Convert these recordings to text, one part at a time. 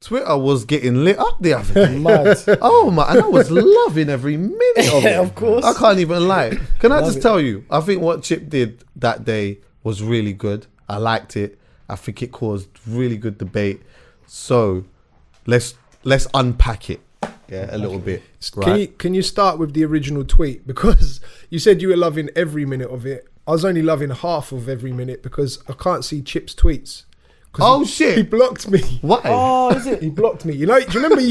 Twitter was getting lit up the other day. Mad. Oh my, and I was loving every minute of it. Of course. I can't even lie. Can I just tell you, I think what Chip did that day was really good. I liked it. I think it caused really good debate. So let's unpack it a little bit. Right? Can you start with the original tweet? Because you said you were loving every minute of it. I was only loving half of every minute because I can't see Chip's tweets. Oh shit! He blocked me. Why? Oh, is it? He blocked me. You know? Do you remember?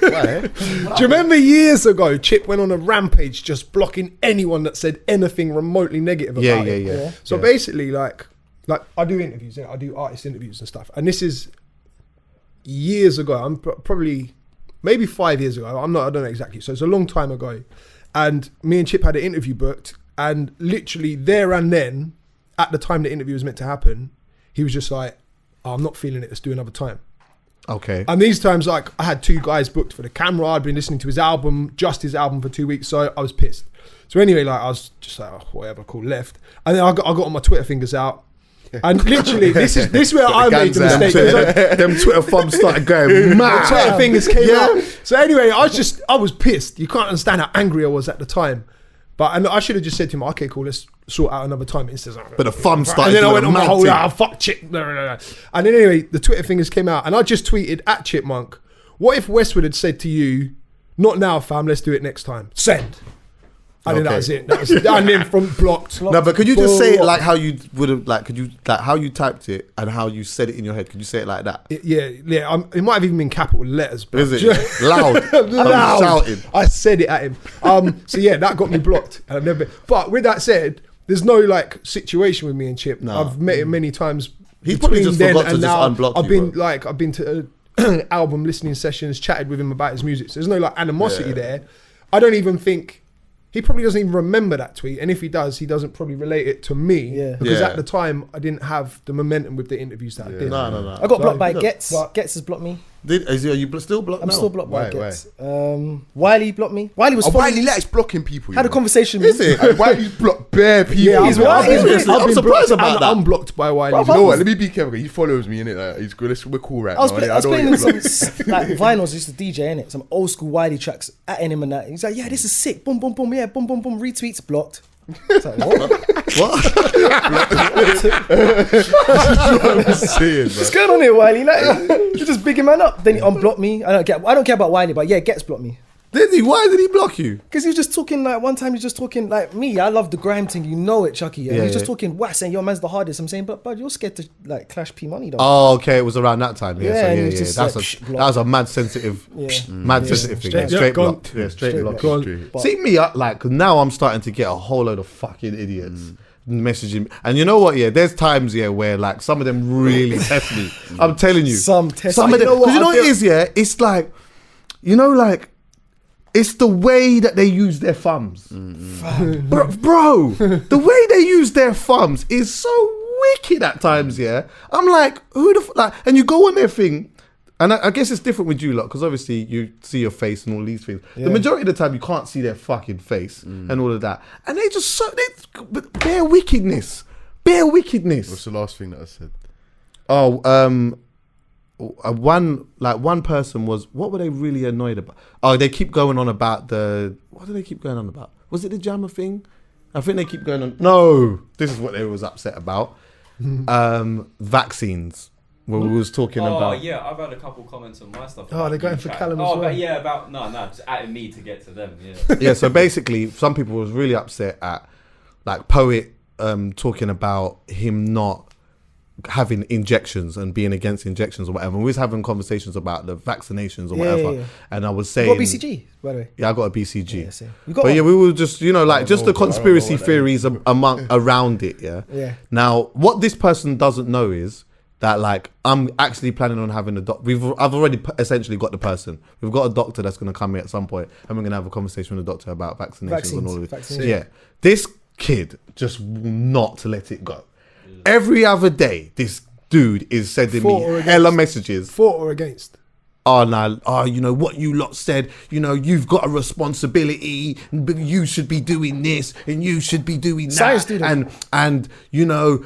Why? Do you remember years ago? Chip went on a rampage, just blocking anyone that said anything remotely negative about it. Yeah. So basically, like I do interviews. I do artist interviews and stuff. And this is years ago. I'm probably maybe 5 years ago. I don't know exactly. So it's a long time ago. And me and Chip had an interview booked, and literally there and then, at the time the interview was meant to happen, he was just like, oh, I'm not feeling it, let's do another time. Okay. And these times, like, I had 2 guys booked for the camera. I'd been listening to his album for 2 weeks, so I was pissed. So anyway, like, I was just like, oh, whatever, cool, left. And then I got all my Twitter fingers out. And literally, this is where I made the mistake. Them Twitter thumbs started going mad. The Twitter fingers came out. So anyway, I was pissed. You can't understand how angry I was at the time. And I should have just said to him, okay, cool, let's sort out another time. But the thumbs started. And then I went on my whole, fuck Chip. And then anyway, the Twitter fingers came out, and I just tweeted at Chipmunk, what if Westwood had said to you, not now, fam, let's do it next time. Send. And then that was it. And then from blocked. No, but could you just say it like how you would have, like, could you, like how you typed it and how you said it in your head? Could you say it like that? Yeah. It might have even been capital letters. Bro. Is it? Loud. Loud. Shouting. I said it at him. So yeah, that got me blocked. And I've never. But with that said, there's no like situation with me and Chip. No. I've met him many times. He's probably just forgot to just unblock you. I've been to album listening sessions, chatted with him about his music. So there's no like animosity there. I don't even think. He probably doesn't even remember that tweet, and if he does, he doesn't probably relate it to me because at the time I didn't have the momentum with the interviews that I did. No. I got blocked by Getz. Getz has blocked me. Are you still blocked? I'm now? still blocked by Getz. Wiley blocked me. Wiley was Wiley likes blocking people. Had a conversation with me. Wiley's blocked bare people. Yeah, I'm surprised about that. I'm blocked by Wiley. You know what? Let me be careful. He follows me, innit? He's good. We're cool right now. I was playing some like vinyls. I used to DJ, innit? Some old school Wiley tracks at him and that. He's like, yeah, this is sick. Boom, boom, boom. Yeah, boom, boom, boom. Retweets blocked. It's like, what? What's going on here, Wiley? Like, you're just bigging man up. Then he unblocked me. I don't care about Wiley, but yeah, Getz blocked me. Did he? Why did he block you? Because he was just talking like one time. He was just talking like me. I love the grime thing, you know it, Chucky. Yeah, he's just talking whack, saying your man's the hardest. I'm saying, but you're scared to like clash P Money though. Oh, okay. It was around that time. Yeah. That was a mad sensitive, sensitive thing. Straight blocked. Yeah, straight blocked. See me, like now I'm starting to get a whole load of fucking idiots messaging me. And you know what? Yeah, there's times where like some of them really test me. I'm telling you, some of them. Because you know what it is? Yeah, it's like like. It's the way that they use their thumbs. Bro, the way they use their thumbs is so wicked at times, yeah? I'm like, who the like, and you go on their thing, and I guess it's different with you lot, because obviously you see your face and all these things. Yeah. The majority of the time, you can't see their fucking face and all of that. And they just, bare wickedness. What's the last thing that I said? One person was, what were they really annoyed about? Oh, they keep going on about what do they keep going on about? Was it the Jammer thing? I think they keep going on. No, this is what they was upset about. Vaccines. Where we was talking about. Oh yeah, I've had a couple comments on my stuff. Oh, they're going for calum as well. But yeah, just adding me to get to them. Yeah. Yeah. So basically, some people was really upset at like Poet talking about him not having injections and being against injections or whatever. And we was having conversations about the vaccinations or whatever. Yeah. And I was saying, you got a BCG, by the way. Yeah, I got a BCG. Yeah, same. We were just, just the conspiracy theories around it. Yeah. Yeah. Now, what this person doesn't know is that like I'm actually planning on having a I've already essentially got the person. We've got a doctor that's going to come here at some point, and we're going to have a conversation with the doctor about vaccinations and all of this. Yeah. This kid just will not let it go. Every other day, this dude is sending me hella messages. For or against? you know what you lot said, you know, you've got a responsibility, but you should be doing this and you should be doing that, and you know,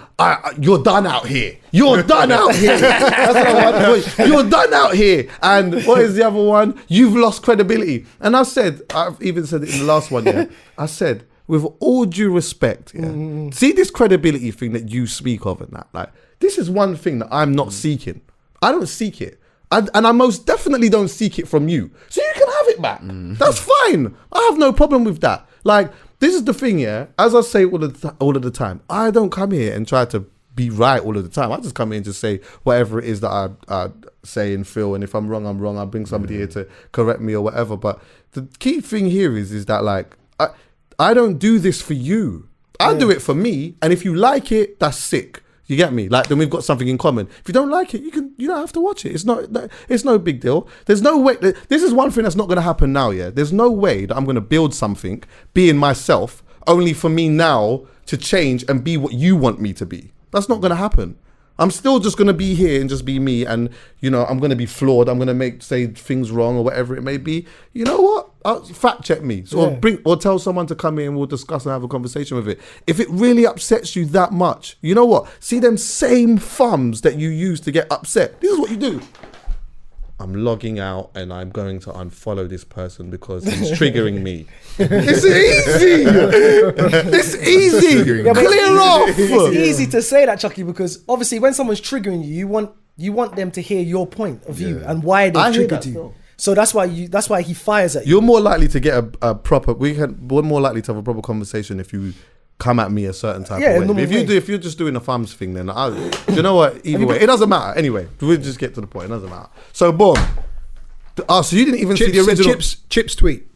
you're done out here. You're done out here. That's what I want. You're done out here. And what is the other one? You've lost credibility. And I've even said it in the last one. Yeah, I said, with all due respect, see this credibility thing that you speak of and that, like, this is one thing that I'm not seeking. I don't seek it. And I most definitely don't seek it from you. So you can have it back. That's fine. I have no problem with that. Like, this is the thing, yeah? As I say all of the time, I don't come here and try to be right all of the time. I just come here and just say whatever it is that I say and feel. And if I'm wrong, I'm wrong. I'll bring somebody here to correct me or whatever. But the key thing here is that, like, I don't do this for you. I do it for me. And if you like it, that's sick. You get me? Like, then we've got something in common. If you don't like it, you don't have to watch it. It's no big deal. There's no way. This is one thing that's not going to happen now. Yeah, there's no way that I'm going to build something, being myself, only for me now to change and be what you want me to be. That's not going to happen. I'm still just going to be here and just be me, and you know, I'm going to be flawed. I'm going to say things wrong or whatever it may be. You know what? Fact check me. So or tell someone to come in and we'll discuss and have a conversation with it. If it really upsets you that much, you know what? See them same thumbs that you use to get upset. This is what you do. I'm logging out and I'm going to unfollow this person because he's triggering me. It's easy. It's easy. Yeah, clear off. It's easy to say that, Chucky, because obviously when someone's triggering you, you want them to hear your point of view and why they triggered you. Still. So that's why he fires at you. You're more likely to get a proper. We're more likely to have a proper conversation if you come at me a certain type of way. If you're just doing a thumbs thing, then do you know what? Either way, it doesn't matter. Anyway, we'll just get to the point. It doesn't matter. So boom. So you didn't even see the original Chips tweet.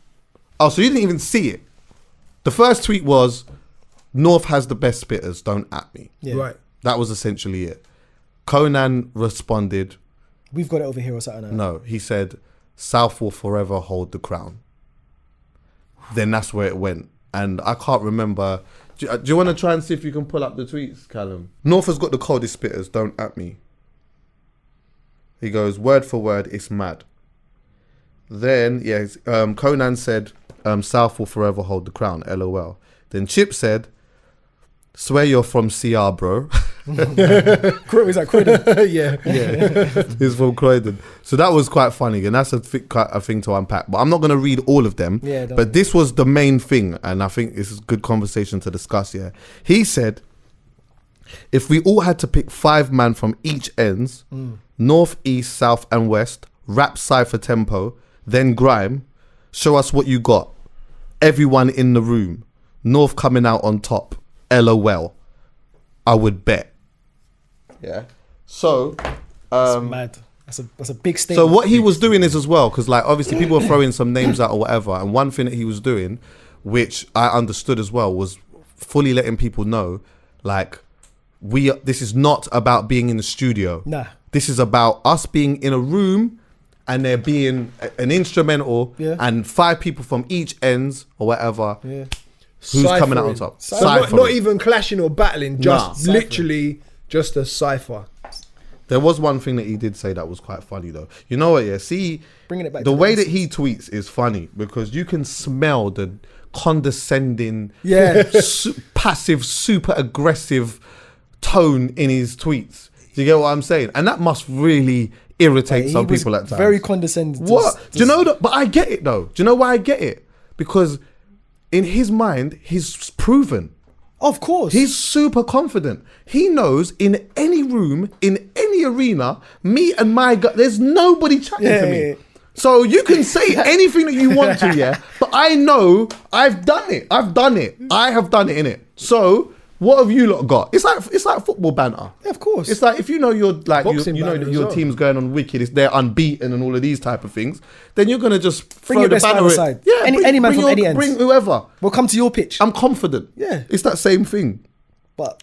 Oh, so you didn't even see it. The first tweet was, North has the best spitters, don't at me. Yeah. Right. That was essentially it. Conan responded. We've got it over here or something. No, he said, South will forever hold the crown. Then that's where it went. And I can't remember. Do you want to try and see if you can pull up the tweets, Callum? North has got the coldest spitters, don't at me. He goes, word for word, it's mad. Then, Conan said, South will forever hold the crown, LOL. Then Chip said, swear you're from CR, bro. Is that Croydon? Yeah. He's from Croydon. So that was quite funny, and that's a thing to unpack. But I'm not going to read all of them. Yeah, but this was the main thing, and I think this is a good conversation to discuss. Yeah, he said, if we all had to pick 5 man from each ends, north, east, south, and west, rap cypher tempo, then grime, show us what you got. Everyone in the room, North coming out on top. LOL. I would bet. Yeah. So, that's mad. That's a big statement. So what he was doing is as well, because like obviously people were throwing some names out or whatever, and one thing that he was doing, which I understood as well, was fully letting people know, like, this is not about being in the studio. Nah. This is about us being in a room and there being an instrumental and 5 people from each ends or whatever. Yeah. Who's coming out on top? So not even clashing or battling, just literally just a cipher. There was one thing that he did say that was quite funny though. You know what? Yeah, see, bringing it back. The way that he tweets is funny because you can smell the condescending, passive, super aggressive tone in his tweets. Do you get what I'm saying? And that must really irritate some people at times. Very condescending. What? Do you know that? But I get it though. Do you know why I get it? Because in his mind, he's proven. Of course. He's super confident. He knows in any room, in any arena, me and my guy, there's nobody chatting to me. Yeah. So you can say anything that you want to, but I know I've done it. I have done it, innit? So what have you lot got? It's like football banter. Yeah, of course. It's like if you know you're like you know that your team's going on wicked, they're unbeaten and all of these type of things, then you're gonna just throw the banner aside. Yeah, any man from any end. Bring whoever. We'll come to your pitch. I'm confident. Yeah, it's that same thing. But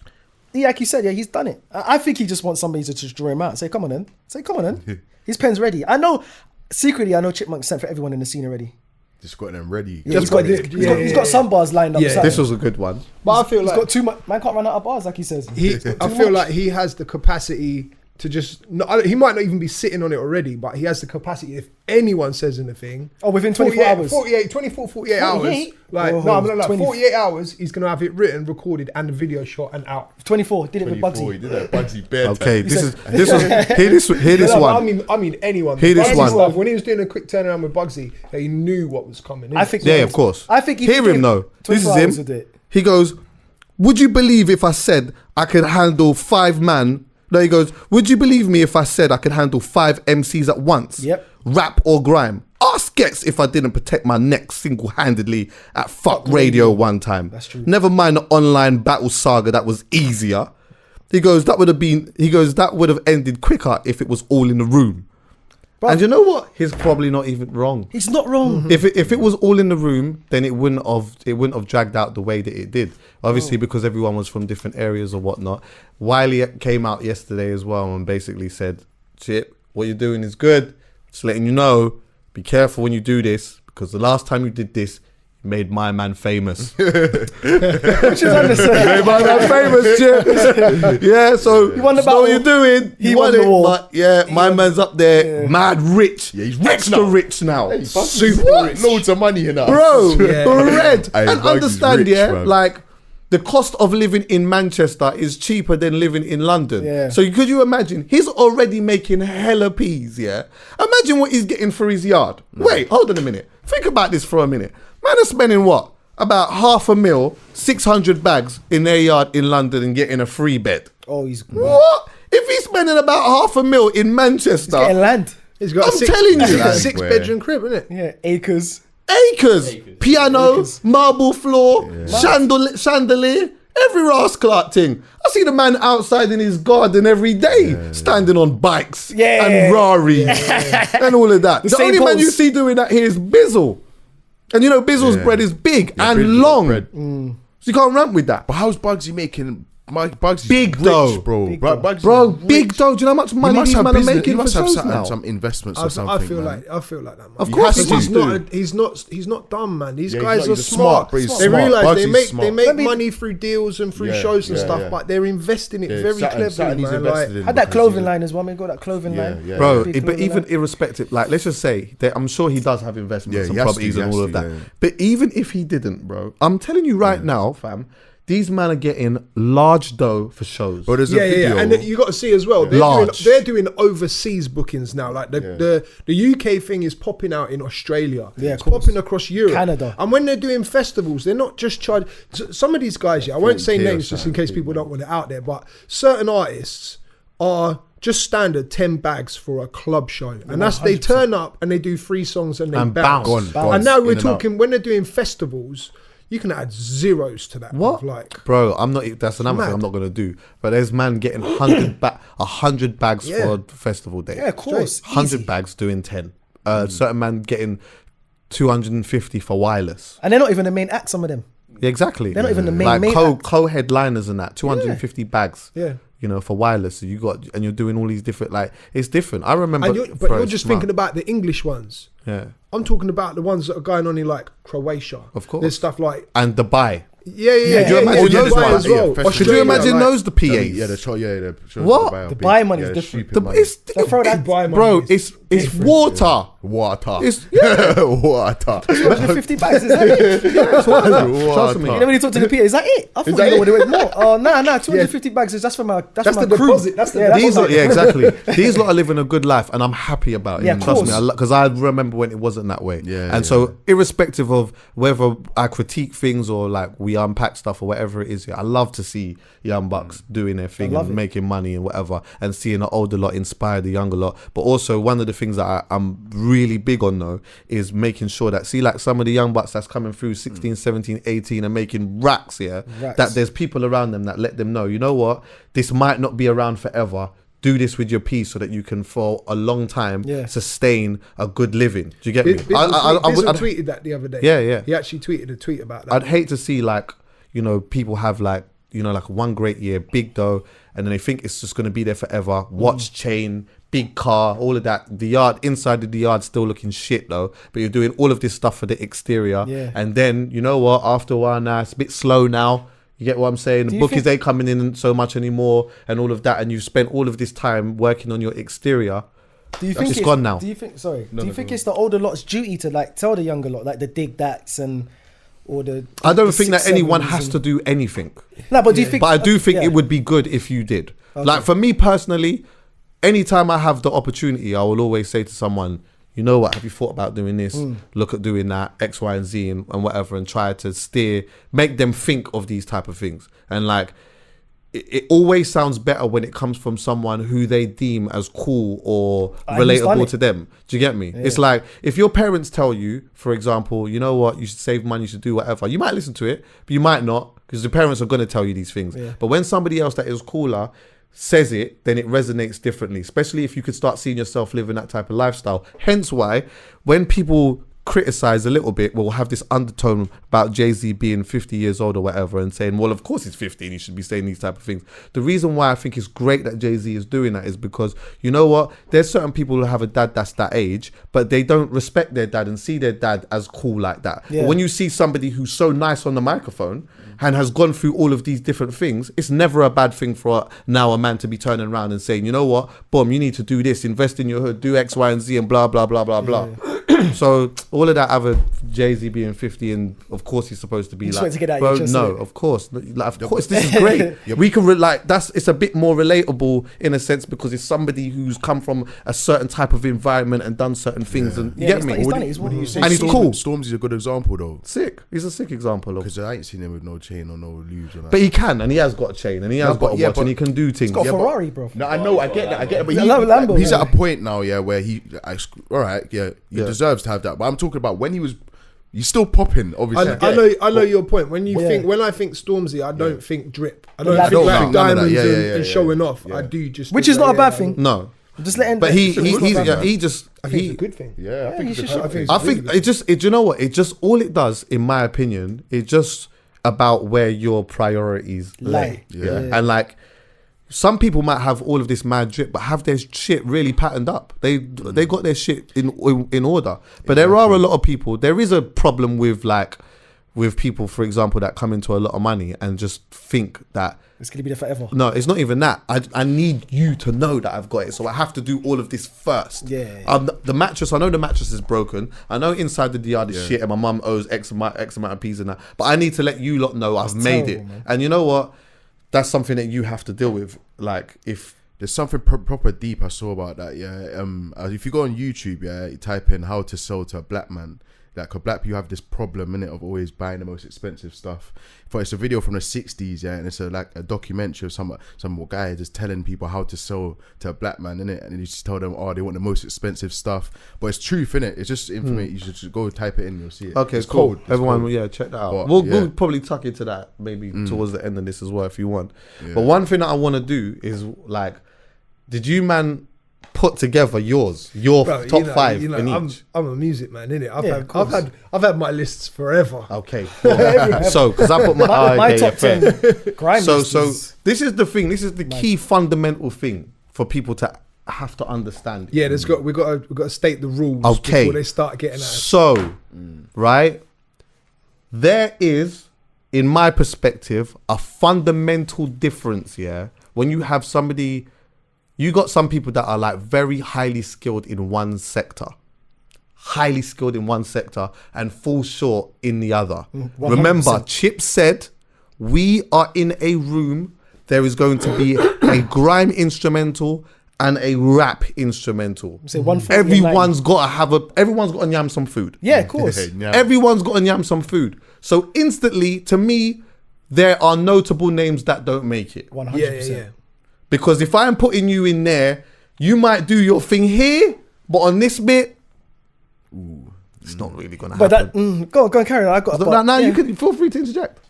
like you said, he's done it. I think he just wants somebody to just draw him out. Say, come on then. His pen's ready. I know Chipmunk sent for everyone in the scene already. Just got them ready. Yeah, he's got some bars lined up. Yeah. This was a good one. But I feel he's got too much. Man can't run out of bars, like he says. I feel like he has the capacity to just, he might not even be sitting on it already, but he has the capacity, if anyone says anything. Oh, within 24 hours? 48 hours. Like, Oh, no, 20 48 hours, he's going to have it written, recorded, and the video shot and out. 24, did it with 24, he Bugsy. did that Bugsy bare Okay, time. hear this No, one. I mean anyone. Hear this Bugsy one. stuff, when he was doing a quick turnaround with Bugsy, he knew what was coming. I think. Yeah, of course. I think if hear you him give though. This 24 is hours him. with it. He goes, "Would you believe if I said I could handle 5 man?" No, he goes, "Would you believe me if I said I could handle 5 MCs at once? Yep. Rap or grime. Ask Gets if I didn't protect my neck single-handedly at Fuck Radio one time. That's true. Never mind the online battle saga that was easier." He goes, that would have ended quicker if it was all in the room. And you know what? He's probably not even wrong. He's not wrong. If it was all in the room, then it wouldn't have dragged out the way that it did. Obviously, because everyone was from different areas or whatnot. Wiley came out yesterday as well and basically said, "Chip, what you're doing is good. Just letting you know, be careful when you do this, because the last time you did this, you made my man famous." Which is understandable. Made my man famous, Chip. Yeah, so He won the you know what you're battle. doing. He You won the it, war. But yeah, my man's up there, mad rich. Yeah, he's rich extra now. rich now. Hey, Bugsy's Super rich. loads of money in that. Bro, Yeah. red. Hey, And Bugsy's understand, rich, yeah, man. like the cost of living in Manchester is cheaper than living in London. Yeah. So could you imagine? He's already making hella peas, yeah? Imagine what he's getting for his yard. Wait, hold on a minute. Think about this for a minute. Man is spending what? About 500,000, 600 bags in their yard in London and getting a free bed. Oh, he's What? If he's spending about 500,000 in Manchester, getting land. He's got I'm telling you. a 6-bedroom crib, isn't it? Yeah, acres. Acres, piano, marble floor, chandelier, every rascal thing. I see the man outside in his garden every day, standing on bikes and Rari and all of that. The same only man pose. you see doing that here is Bizzle. And you know Bizzle's bread is big and Bizzle's long. bread. So you can't ramp with that. But how's Bugsy making? Bugsy's Big rich, though. bro. Big Bro, dough. Bugsy's Bro, rich. big dough. Do you know how much He money must these have men are business. He making for must have shows now? some investments or I something. feel man. like that, man. Of course Because he do. he's not dumb, man. These Yeah, guys he's are not smart. bro, he's They smart. realize Bugsy's they smart. make Maybe- money through deals and through Yeah, shows and yeah, stuff, yeah. but they're investing it very Saturn cleverly, he's man. invested Like, in Had that because clothing he- line as well. Man, got that clothing line. yeah. Bro, Big but clothing even line. irrespective, like let's just say that I'm sure he does have investments Yeah, and he has properties to, and he all has of to, that. yeah. But even if he didn't, bro, I'm telling you right now, fam, these men are getting large dough for shows. But there's a yeah, video. and you got to see as well. Large. They're doing overseas bookings now. Like the UK thing is popping out in Australia. Yeah, it's of course. popping across Europe, Canada. And when they're doing festivals, they're not just charging. Some of these guys, I won't say 40K or names just in case something, people don't want it out there, but certain artists are just standard 10 bags for a club show, and that's they 100%. turn up and they do 3 songs and they And bounce. bounce. And now we're In and out. talking when they're doing festivals, you can add zeros to that. What? Like, Bro, I'm not. That's another thing mad. I'm not gonna do. But there's man getting 100 bags Yeah. for a festival day. Yeah, of course. 100 Easy. bags doing 10. Certain man getting 250 for wireless. And they're not even the main act. Some of them. Yeah, exactly. They're not even the main like act. co-headliners and that. 250 bags. Yeah. You know, for wireless. So you got, and you're doing all these different. Like it's different. I remember. and you're, but bro, you're it's just smart. thinking about the English ones. Yeah. I'm talking about the ones that are going on in like Croatia. Of course. There's stuff like And Dubai. yeah. Could you imagine those Dubai ones? as well. Yeah, Could you Australia, imagine like- those the PAs? Yeah, the show. Yeah, the show. What? The buy money is different. It's They throw that- Dubai bro. money is It's different. water. Water. It's Water. 250 bags. Is that it? Trust me. You know when you talk to the PA, is that it? I thought that you know it? what it was more. Oh, nah. 250 bags is that's for my That's for my the crew. deposit, that's the that's These what are, I'm yeah, like. exactly. These lot are living a good life, and I'm happy about it. Yeah, of Trust me, course. because I remember when it wasn't that way. Yeah, and so, irrespective of whether I critique things or like we unpack stuff or whatever it is, yeah, I love to see young bucks doing their thing love and it. making money and whatever, and seeing the older lot inspire the younger lot. But also, one of the things that I'm really big on though is making sure that like some of the young bucks that's coming through 16, 17, 18 and making racks, yeah, Racks. that there's people around them that let them know, you know what, this might not be around forever. Do this with your piece so that you can, for a long time, Yeah. sustain a good living. Do you get me? Bizzle tweeted that the other day. Yeah, yeah. He actually tweeted a tweet about that. I'd hate to see like, you know, people have like, you know, like one great year, big dough, and then they think it's just going to be there forever. Watch, chain, big car, all of that. The yard, inside of the yard, still looking shit though. But you're doing all of this stuff for the exterior. Yeah. And then, you know what, after a while now, it's a bit slow now. You get what I'm saying? The bookies ain't coming in so much anymore and all of that. And you've spent all of this time working on your exterior. Do you think it's gone now? Do you think? Sorry. Do you think it's the older lot's duty to like tell the younger lot, like the dig dats and or the? I don't the think that 6, anyone 7s has to do anything. No, but do you think? But I do think it would be good if you did. Okay. Like for me personally, anytime I have the opportunity, I will always say to someone, you know what, have you thought about doing this? Look at doing that, X, Y, and Z and whatever, and try to make them think of these type of things. And like, it always sounds better when it comes from someone who they deem as cool or relatable to them. Do you get me? Yeah. It's like, if your parents tell you, for example, you know what, you should save money, you should do whatever, you might listen to it, but you might not, because the parents are going to tell you these things. Yeah. But when somebody else that is cooler says it, then it resonates differently, especially if you could start seeing yourself living that type of lifestyle. Hence why when people criticize a little bit, we'll have this undertone about Jay-Z being 50 years old or whatever and saying, well, of course he's 50 and he should be saying these type of things. The reason why I think it's great that Jay-Z is doing that is because, you know what, there's certain people who have a dad that's that age, but they don't respect their dad and see their dad as cool like that. But when you see somebody who's so nice on the microphone and has gone through all of these different things, it's never a bad thing for now a man to be turning around and saying, you know what, boom, you need to do this, invest in your hood, do X, Y, and Z and blah, blah, blah, blah, blah. So all of that other Jay-Z being 50 and of course he's supposed to be like, to get out bro, your chest, no, of course, this is great. We can it's a bit more relatable in a sense because it's somebody who's come from a certain type of environment and done certain things, and you get me. What do you say? And he's cool. Stormzy's a good example though. Sick. He's a sick example of. Because I ain't seen him with no chain or no lubes. Or but he can, and he has got a chain, and he has got a watch, and he can do things. He's got a Ferrari, bro. No, I know, I get that, but he's at a point now, where he deserves to have that. But I'm talking about when he was. You're still popping, obviously. I know your point. When I think Stormzy, I don't think drip. I don't think like diamonds and showing off. I do just, which is not a bad thing. No, just letting. But he just. I think it's a good thing. Yeah, I think I think it just. You know what? It just all it does, in my opinion, it just about where your priorities lay. Yeah, and like. Some people might have all of this mad drip, but have their shit really patterned up. They got their shit in order. But there are a lot of people. There is a problem with people, for example, that come into a lot of money and just think that it's gonna be there forever. No, it's not even that. I need you to know that I've got it, so I have to do all of this first. Yeah. The mattress. I know the mattress is broken. I know inside the yard is shit, and my mum owes X amount of P's in that. But I need to let you lot know I've made it. Man. And you know what? That's something that you have to deal with. Like, if there's something proper deep I saw about that, if you go on YouTube, you type in how to sell to a black man. Like, black people have this problem, innit, of always buying the most expensive stuff. But it's a video from the 60s, and it's a documentary of some guy just telling people how to sell to a black man, innit, and he just tell them, they want the most expensive stuff. But it's truth, innit. It's just information. You should just go type it in, you'll see it. Okay, it's cool. Cold. Everyone, check that out. But, we'll probably tuck into that maybe towards the end of this as well if you want. Yeah. But one thing that I want to do is like, did you put together your top 5 in each? I'm a music man, innit? I've had my lists forever. Okay. So because I put my top 10 grime so this is the thing. This is the key fundamental thing for people to have to understand. Yeah, we've got to state the rules before they start getting at us. So, right, there is, in my perspective, a fundamental difference. Yeah, when you have somebody. You got some people that are like very highly skilled in one sector, and fall short in the other. 100%. Remember, Chip said, we are in a room, there is going to be a grime instrumental and a rap instrumental. Everyone's got to yam some food. Yeah, of course. Everyone's got to yam some food. So instantly, to me, there are notable names that don't make it. 100%. Yeah. Because if I'm putting you in there, you might do your thing here, but on this bit, it's not really going to happen. But go on, carry on. You can feel free to interject.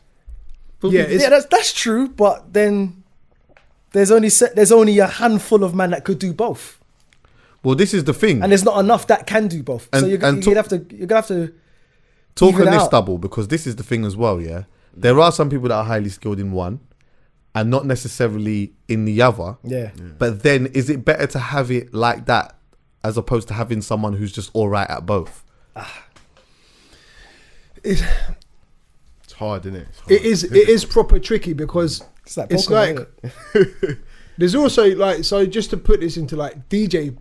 That's true. But then there's only a handful of men that could do both. Well, this is the thing, and there's not enough that can do both. So you're gonna have to talk on this double, because this is the thing as well. Yeah, there are some people that are highly skilled in one. And not necessarily in the other. Yeah. But then, is it better to have it like that as opposed to having someone who's just all right at both? It's hard, isn't it? It is proper tricky because it's like there's also like, so just to put this into like DJ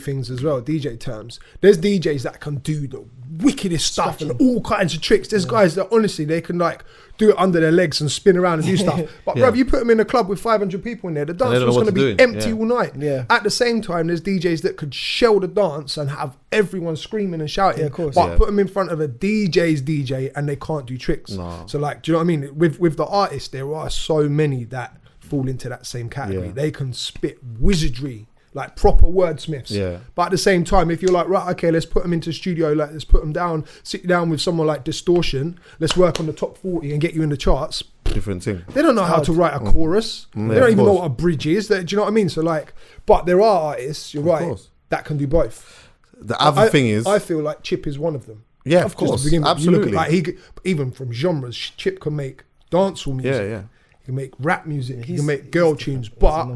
things as well, DJ terms. There's DJs that can do the wickedest stuff and all kinds of tricks. There's guys that honestly they can like do it under their legs and spin around and do stuff. But bruv, you put them in a club with 500 people in there, the dance floor's going to be empty all night. Yeah. At the same time, there's DJs that could shell the dance and have everyone screaming and shouting. Yeah, of course. But put them in front of a DJ's DJ and they can't do tricks. No. So like, do you know what I mean? With the artists, there are so many that fall into that same category. Yeah. They can spit wizardry, like proper wordsmiths. Yeah. But at the same time, if you're like, right, okay, let's put them into studio, like let's put them down, sit down with someone like Distortion, let's work on the top 40 and get you in the charts. Different thing. They don't know how to write a chorus. They don't even know what a bridge is. Do you know what I mean? So like, but there are artists, you're right, that can do both. The other thing is, I feel like Chip is one of them. Yeah, of course, absolutely. Even from genres, Chip can make dancehall music. Yeah. He can make rap music. He can make girl tunes, but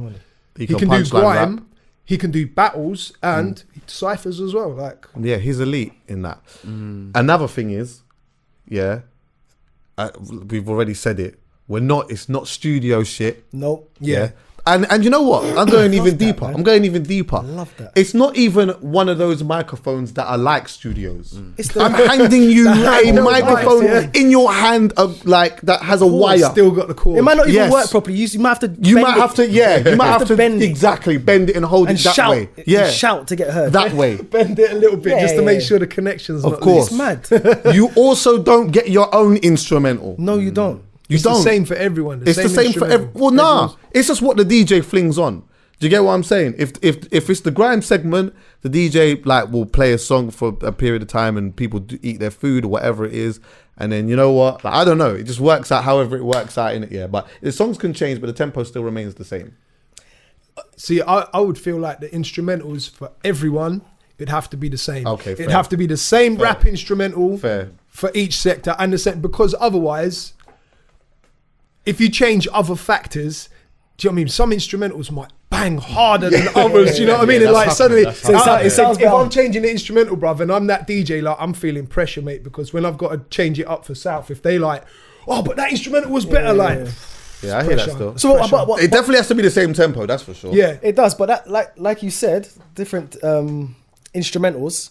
he can do grime. Rap. He can do battles and ciphers as well. Like, yeah, he's elite in that. Another thing is, we've already said it. It's not studio shit. Nope. yeah. And you know what? I'm going even deeper. man. I'm going even deeper. I love that. It's not even one of those microphones that are like studios. It's the I'm handing you a know, microphone yeah. in your hand, like that has a wire. Still got the cord. It might not even Yes. work properly. You might have to. You might have to, you might have to bend it. exactly bend it and hold and it that shout. way. Yeah, And shout to get heard. that way. Bend it a little bit just to Yeah, make yeah. sure the connection's Of not course. loose. It's mad. You also don't get your own instrumental. No, you don't. You It's don't. the same for everyone. It's the same for everyone. Well, nah. It's just what the DJ flings on. Do you get what I'm saying? If it's the grime segment, the DJ like will play a song for a period of time and people eat their food or whatever it is, and then you know what? Like, I don't know. It just works out however it works out in it. Yeah, but the songs can change, but the tempo still remains the same. See, I would feel like the instrumentals for everyone, it'd have to be the same. Okay, it'd fair. have to be the same rap instrumental Fair. for each sector and the same, because otherwise, if you change other factors, do you know what I mean? Some instrumentals might bang harder than others. Do you know what I mean? And like suddenly, it sounds if better. I'm changing the instrumental, bruv, and I'm that DJ, like I'm feeling pressure, mate, because when I've got to change it up for South, if they like, oh, but that instrumental was better, like. Yeah, I hear that Pressure. still. So, what, It definitely has to be the same tempo. That's for sure. Yeah, it does, but that, like you said, different instrumentals.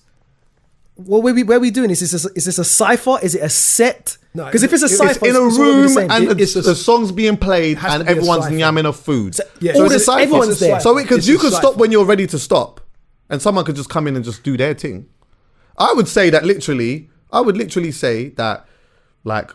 Well, where we doing this? Is this a cipher? Is it a set? No, Because if it's a it's cipher, In a it's all gonna be the room same. and It's the song's being played has and to be a everyone's cipher. yamming of food. yeah. So So it's a it's- cipher. everyone's there. So it could It's you a could cipher. stop when you're ready to stop, and someone could just come in and just do their thing. I would say that literally. I would literally say that, like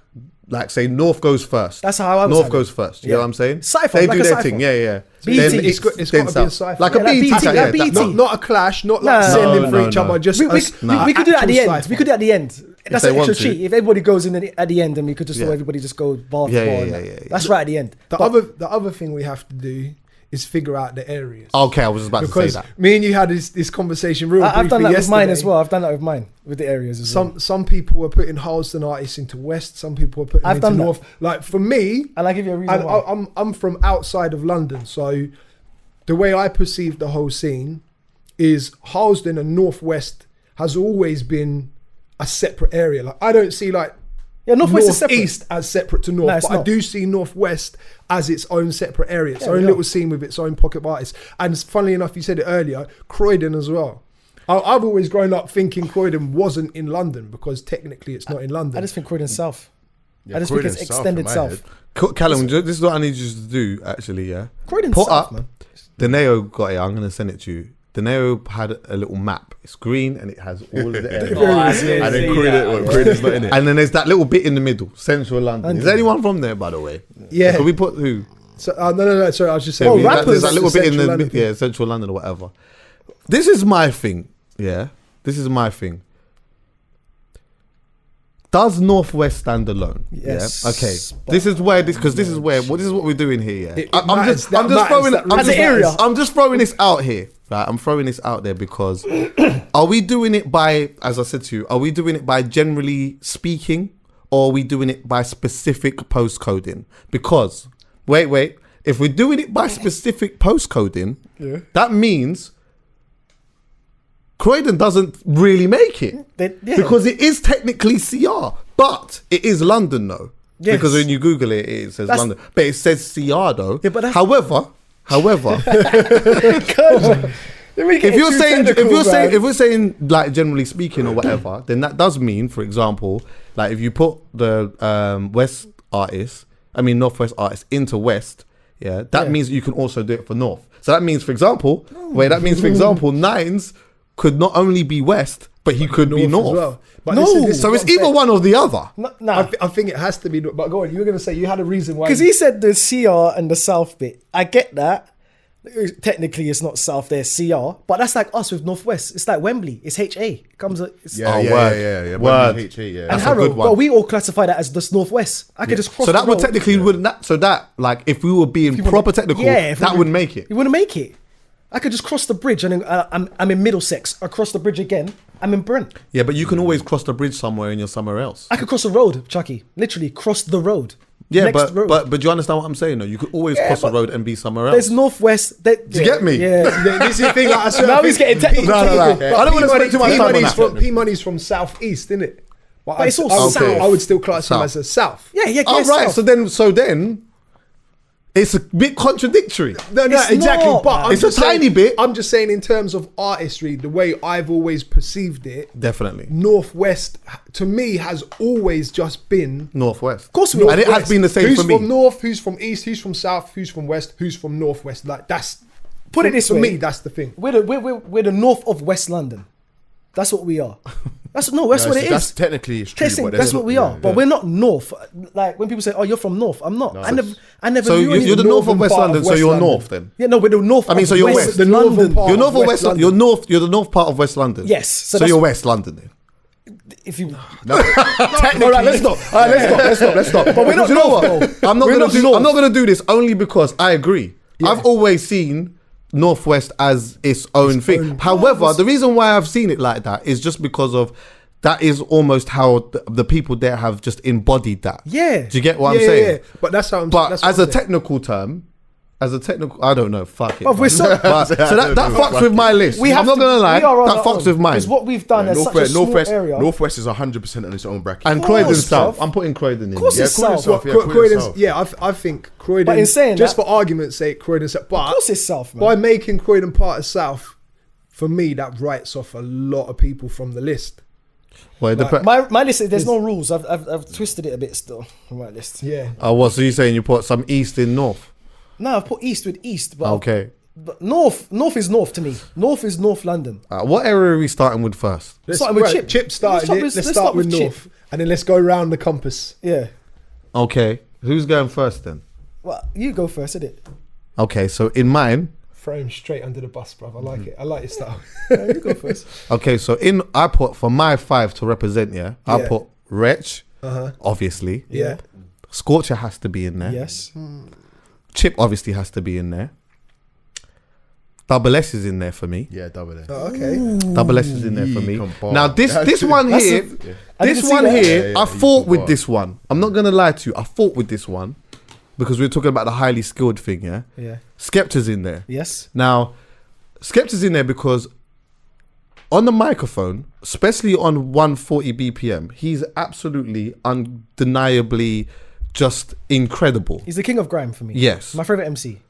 say North goes first. That's how I would North have goes it. first. You Yeah. know what I'm saying? Cypher, They like do a their cypher. thing. Yeah. BT. Then It's got to be a South. cipher. Like a Yeah, like BT. BT, yeah, like BT. Not a clash, not like No, sending for no, each no. other. Just We could do it at the end. cipher. We could do it at the end. That's they an extra want to. cheat. If everybody goes in at the end, then we could just Yeah. let everybody just go bar for Yeah, bar. yeah, and yeah, that. yeah. That's right at the end. The other thing we have to do is figure out the areas. Okay, I was just about to Because say that. me and you had this conversation real I've done briefly that with mine as yesterday. well. I've done that with mine, with the areas as well. Some people were putting Harleston artists into West. Some people were putting I've them into done that. North. Like for me, And I'll give you a reason and why. I'm from outside of London, so the way I perceive the whole scene is Harleston and Northwest has always been a separate area. Like I don't see like Yeah, Northwest is separate. Northeast as separate to North, No, it's but I not. do see Northwest as its own separate area, its Yeah, own yeah. little scene with its own pocket of artists. And funnily enough, you said it earlier, Croydon as well. I've always grown up thinking Croydon wasn't in London because technically it's not in London. I just think Croydon South. Yeah, I just think it's Croydon's south extended in my south. head. Callum, this is what I need you to do. Actually, yeah. Croydon Put South, up. man. Daneo got it. I'm gonna send it to you. Daneo had a little map. It's green and it has all of the areas. And then Croydon's not in it. And then there's that little bit in the middle, central London. Is anyone from there, by the way? Yeah. Can we put who? So, no, sorry, I was just saying. Oh, we- rappers. There's that little bit in Central the London thing. central London or whatever. This is my thing. Yeah, this is my thing. Does Northwest stand alone? Yes. Yeah. Okay. This is where this because this is where this is what we're doing here. Yeah. It I'm matters. just That I'm just matters. throwing That I'm really just- matters. I'm just throwing this out here. Right. I'm throwing this out there because are we doing it by, as I said to you, are we doing it by generally speaking, or are we doing it by specific postcoding? Because wait, if we're doing it by specific postcoding, that means Croydon doesn't really make it Yeah. because it is technically CR, but it is London though. Yes. Because when you Google it, it says London. But it says CR though. Yeah, but that's- However, if we're saying like generally speaking or whatever, then that does mean, for example, like if you put the Northwest artists into West, that means you can also do it for North. So that means, for example, Nines could not only be West, but he could be North. As well. But No. listen, So it's either one or the other. Nah. I think it has to be. But go on, you were going to say you had a reason why. Because he said the CR and the South bit. I get that. Technically, it's not South, there's CR. But that's like us with Northwest. It's like Wembley. It's HA. It comes. It's, Word. Word. and That's a Harrow, good one. but we all classify that as this Northwest. I could just cross So that the would road. technically like if we were being proper technical, that would make it. You wouldn't make it. I could just cross the bridge and then, I'm in Middlesex. I cross the bridge again. I'm in Brent. Yeah, but you can always cross the bridge somewhere and you're somewhere else. I could cross the road, Chucky. Literally cross the road. Yeah, Next road. but do you understand what I'm saying? though? You could always cross the road and be somewhere else. There's Northwest. Do you get me? Yeah. This is the thing. Like, Now he's getting technical. No. I don't want to spend too much time on that. P-Money's from Southeast, isn't it? But it's all I would, South. I would still class him South. as a South. Yeah. Oh, right. South. So then, it's a bit contradictory. No, It's exactly. not, But man. I'm It's a just saying- tiny bit. I'm just saying, in terms of artistry, the way I've always perceived it, Definitely. Northwest to me has always just been. Northwest. Of course we And it has been the same who's for me. Who's from North? Who's from East? Who's from South? Who's from West? Who's from Northwest? Like that's. Put it this for way. me, that's the thing. We're the north of West London. That's what we are. That's what it is. That's technically it's true. Testing, but that's what we are. But we're not north. Like when people say, "Oh, you're from north," I'm not. I never So knew you're the anything. north of northern West part of London, so West you're London. north then. Yeah, no, we're the north. I mean, of so you're West west. The northern London. part. You're north of West West London. London. You're the north part of West London. Yes, So so that's- you're West London then. If you, All right, let's stop. All right, let's stop. But we're not you know north, what? though. I'm not We're gonna not do. north. I'm not gonna do this only because I agree. Yeah. I've always seen Northwest as its own thing. However, the reason why I've seen it like that is just because of that is almost how the people there have just embodied that. Yeah. Do you get what I'm saying? Yeah. But that's how I'm. But that's what as I'm a saying. technical term, I don't know. Fuck it. But we're man. so- But- so that fucks with my list. we have I'm not to- gonna lie. we are on That our fucks own. with mine. Because what we've done is such a small area. Northwest is 100% on its own bracket. And Of course, Croydon South. bruv. I'm putting Croydon in. Of course Yeah, it's Croydon South. Yeah, Croydon Croydon's, South. yeah, I think Croydon. But in saying just that- for argument's sake, Croydon South. But Of course it's South, man. by making Croydon part of South, for me, that writes off a lot of people from the list. Well, it dep- my list, there's no rules. I've twisted it a bit still on my list. Yeah. Oh, what? So you're saying you put some East in North? No, I've put East with East, but Okay. but North is North to me. North is North London. What area are we starting with first? Starting with Chip. Chip started Let's it. start Let's with- start with Chip. North, and then let's go around the compass. Yeah. Okay. Who's going first then? Well, you go first, innit? Okay. So in mine. Throw him straight under the bus, bruv. I like it. I like your style. Yeah, you go first. Okay. So I put for my 5 to represent. I Yeah. put Wretch. Uh-huh. Obviously. Yeah. Scorcher has to be in there. Yes. Chip obviously has to be in there. Double S is in there for me. Yeah, double A. Oh, okay. Double S is in there for me. come on. Now this one That's here, I didn't this see one that. here, Yeah, I you fought can with bar. this one. I'm not gonna lie to you. I fought with this one because we were talking about the highly skilled thing. Yeah, Yeah. Skepta's in there. Yes. Now, Skepta's in there because on the microphone, especially on 140 BPM, he's absolutely undeniably just incredible. He's the king of grime for me. Yes. My favorite MC.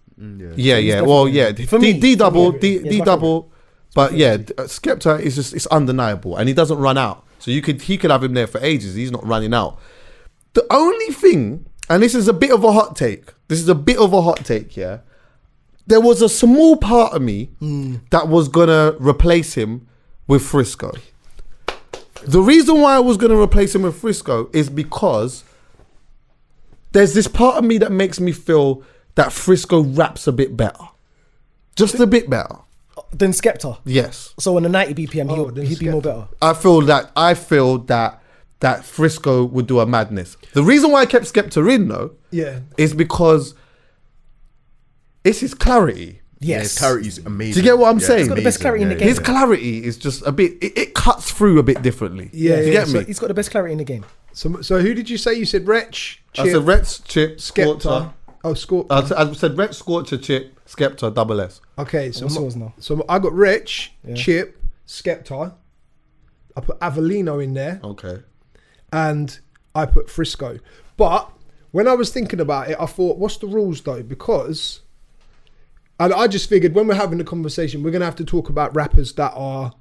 Yeah. Well, yeah. For me. D double, Yeah, D it's my double. But yeah, Skepta is just, it's undeniable and he doesn't run out. So he could have him there for ages. He's not running out. The only thing, and this is a bit of a hot take. Yeah. There was a small part of me that was gonna replace him with Frisco. The reason why I was gonna replace him with Frisco is because there's this part of me that makes me feel that Frisco raps a bit better. Just a bit better. Then Skepta. Yes. So on the 90 BPM, then he'd be more Skepta. better. I feel that Frisco would do a madness. The reason why I kept Skepta in though Yeah. is because it's his clarity. Yeah, Yes. his clarity's amazing. Do you get what I'm saying? He's got the best clarity in the game. His clarity is just a bit, it cuts through a bit differently. Yeah, Do you yeah, get so me? He's got the best clarity in the game. So who did you say? You said Wretch, Chip, I said Rets, Chip, Skepta. Scorcher. Oh, Scorcher. I said Rets, Scorcher, Chip, Skepta, double S. Okay, so What's yours now? So I got Wretch, Yeah. Chip, Skepta. I put Avellino in there, Okay. and I put Frisco. But when I was thinking about it, I thought, what's the rules though? Because, and I just figured when we're having the conversation, we're gonna have to talk about rappers that are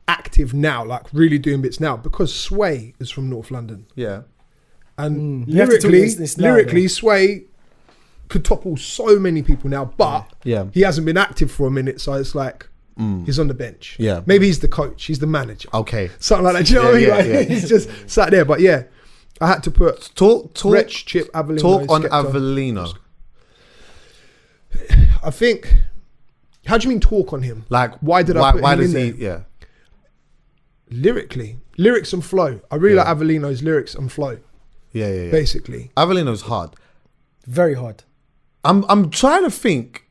active now, like really doing bits now. Because Sway is from North London, Yeah. and You have to talk lyrically, this now, Sway could topple so many people now, but Yeah. he hasn't been active for a minute, so it's like he's on the bench. Yeah. Maybe he's the coach, he's the manager, Okay. something like that. Do you know what I mean? Yeah, Like, yeah. he's just sat there. But yeah, I had to put Talk Wretch, Chip, Avellino. talk on Skepta. Avellino. I think. How do you mean talk on him? Like, why did I put him in there? Yeah. Lyrics and flow. I really like Avellino's lyrics and flow. Yeah. Basically, Avellino's hard. Very hard. I'm trying to think.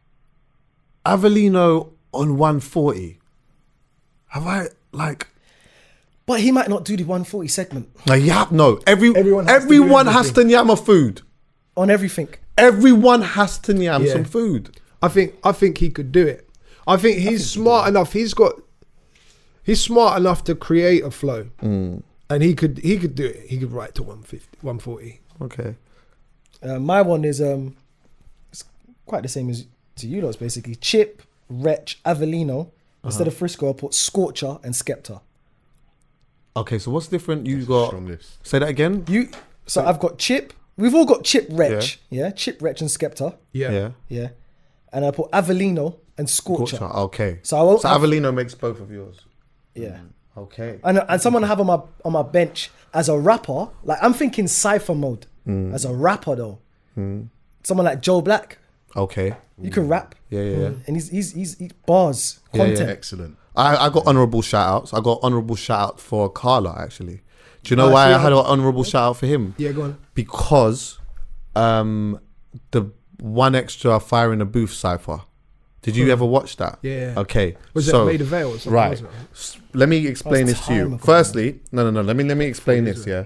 Avellino on 140. Have I like? But he might not do the 140 segment Like no. Everyone has to do has to nyam a food. on everything. Everyone has to nyam Yeah. some food. I think he could do it. I think he's smart enough. He's smart enough to create a flow, and he could do it. He could write to 150, 140. Okay. My one is it's quite the same as to you lot's basically. Chip, Wretch, Avellino. Instead of Frisco, I put Scorcher and Skepta. Okay, so what's different? You got Strong list. say that again. So I've got Chip. We've all got Chip, Wretch. Yeah. Chip, Wretch, and Skepta. Yeah. Yeah. And I put Avellino and Scorcher. Okay. So I won't. So Avellino makes both of yours. Yeah. Okay. And someone I have on my bench as a rapper. Like I'm thinking cypher mode as a rapper though. Someone like Joe Black. Okay. You can rap. Yeah. And he's bars Yeah, yeah. content. Excellent. I got honourable shout outs. I got honourable shout out for Carla actually. Do you know Oh, why see, I had an honourable shout out for him? Yeah, go on. Because the one extra fire in the booth cipher. Did you ever watch that? Yeah. Okay. Was so, it Made of Veil or something? Right. Wasn't it? Let me explain That was this to you. time ago, Firstly, no. Let me explain this. Yeah,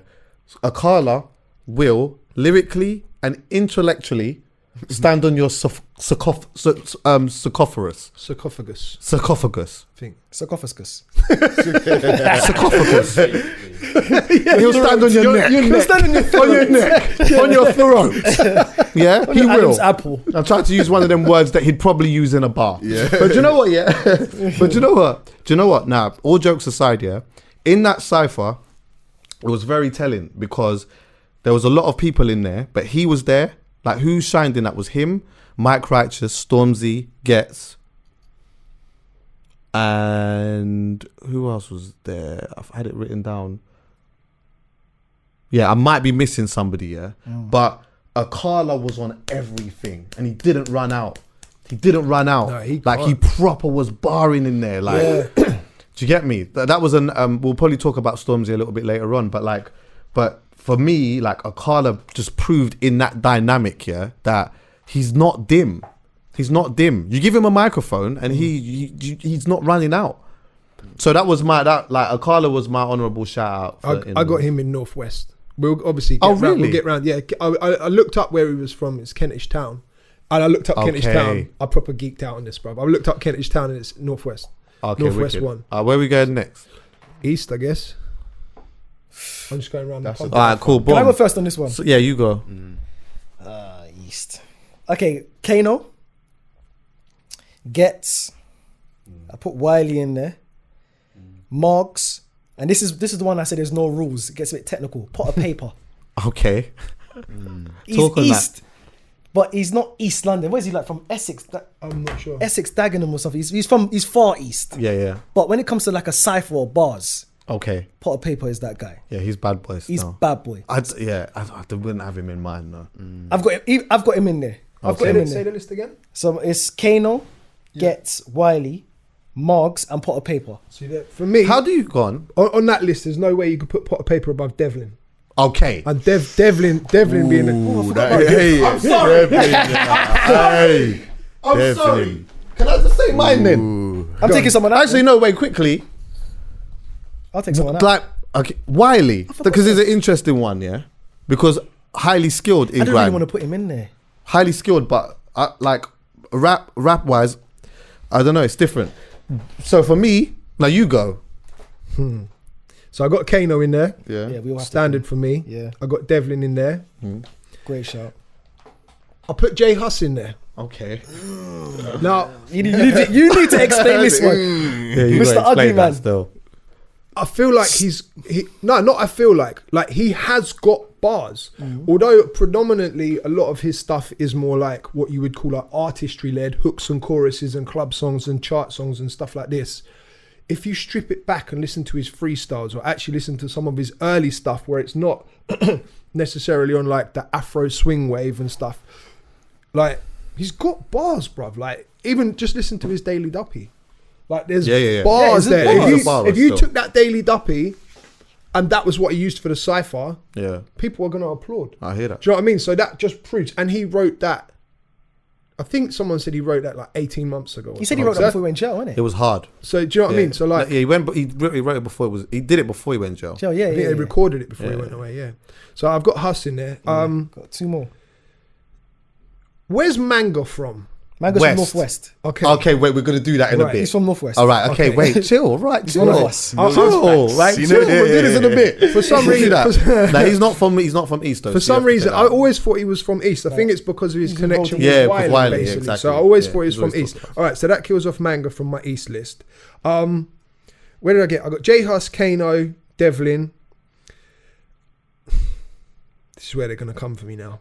Akala will lyrically and intellectually stand on your sarcophagus. Sarcophagus. Sarcophagus. I think. Sarcophagus. Sarcophagus. He'll stand on your neck. He'll stand on your On your neck. On your throat. Yeah, he Adam's will. apple. I'm trying to use one of them words that he'd probably use in a bar. Yeah. But do you know what? Yeah. But do you know what? Do you know what? Now, all jokes aside, yeah. In that cipher, it was very telling because there was a lot of people in there, but he was there. Like who shined in that was him, Mike Righteous, Stormzy, Getz, and who else was there? I've had it written down. Yeah, I might be missing somebody, yeah. But Akala was on everything and he didn't run out. He didn't run out. No, he like he proper was barring in there. Like, do you get me? That was an. We'll probably talk about Stormzy a little bit later on. But for me, like Akala just proved in that dynamic, yeah, that he's not dim. He's not dim. You give him a microphone and he's not running out. So that was Akala was my honourable shout out. I got him in Northwest. We'll obviously get round. Really? We'll get round. Yeah, I looked up where he was from. It's Kentish Town. And I looked up Kentish Town. I proper geeked out on this, bro. I looked up Kentish Town and it's Northwest. Okay, Northwest wicked. one. Where are we going next? East, I guess. I'm just going around the pub. All right, cool. Can I Boom. go first on this one? So, yeah, you go. East. Okay, Kano. Getz. I put Wiley in there. Marks. And this is the one I said there's no rules. It gets a bit technical. Pot of paper. Okay. He's Talk on East. But he's not East London. Where is he like from? Essex? I'm not sure. Essex, Dagenham or something. He's far East. Yeah. But when it comes to like a cypher or bars, Okay. Pot of Paper is that guy. Yeah, he's bad boy. He's still. bad boy. I wouldn't have him in mind, no. I've got him in there. I've got him in Say there. the list again. So it's Kano, Getz, Wiley, Moggs, and Pot of Paper. See that for me. How do you go on that list? There's no way you could put Pot of Paper above Devlin. Okay. And Devlin being I'm sorry. Hey. I'm sorry. Can I just say mine then? I'm taking someone out. Actually, no, wait, quickly. I'll take someone out. Like, okay, Wiley, because it's an interesting one, yeah? Because highly skilled in I don't grime. really want to put him in there. Highly skilled, but like rap wise, I don't know, it's different. So for me, now you go. So I got Kano in there. Yeah. Yeah, we all have Standard for me. Yeah. I got Devlin in there. Great shout. I put J Hus in there. Okay. Now, You need to explain this one. Yeah, you Mr. gotta Ugly explain Man. that still. I feel like I feel like he has got bars. Although predominantly a lot of his stuff is more like what you would call like artistry led, hooks and choruses and club songs and chart songs and stuff like this. If you strip it back and listen to his freestyles or actually listen to some of his early stuff where it's not necessarily on like the Afro swing wave and stuff, like he's got bars, bruv. Like even just listen to his Daily Duppy. Like there's bars there. If you took that Daily Duppy and that was what he used for the cypher, people are going to applaud. I hear that. Do you know what I mean? So that just proves. And he wrote that. I think someone said he wrote that like 18 months ago. He said he wrote that before he went jail, innit? It was hard. So do you know what I mean? So like, he wrote it before he did it before he went jail. I think they recorded it before he went away. Yeah. So I've got Hus in there. Got two more. Where's Manga from? Mango's from Northwest. Okay, wait, we're gonna do that in a bit. He's from Northwest. All right, okay, wait, chill, right, He's chill. one of us. Chill, right, chill. We'll do this in a bit. For some reason, nah, he's not from East though. For some reason, I always thought he was from East. I think it's because of his connection with Wiley, basically. exactly. So I always thought he was from East. All right, so that kills off Manga from my East list. Where did I get? I got J Hus, Kano, Devlin. This is where they're gonna come for me now.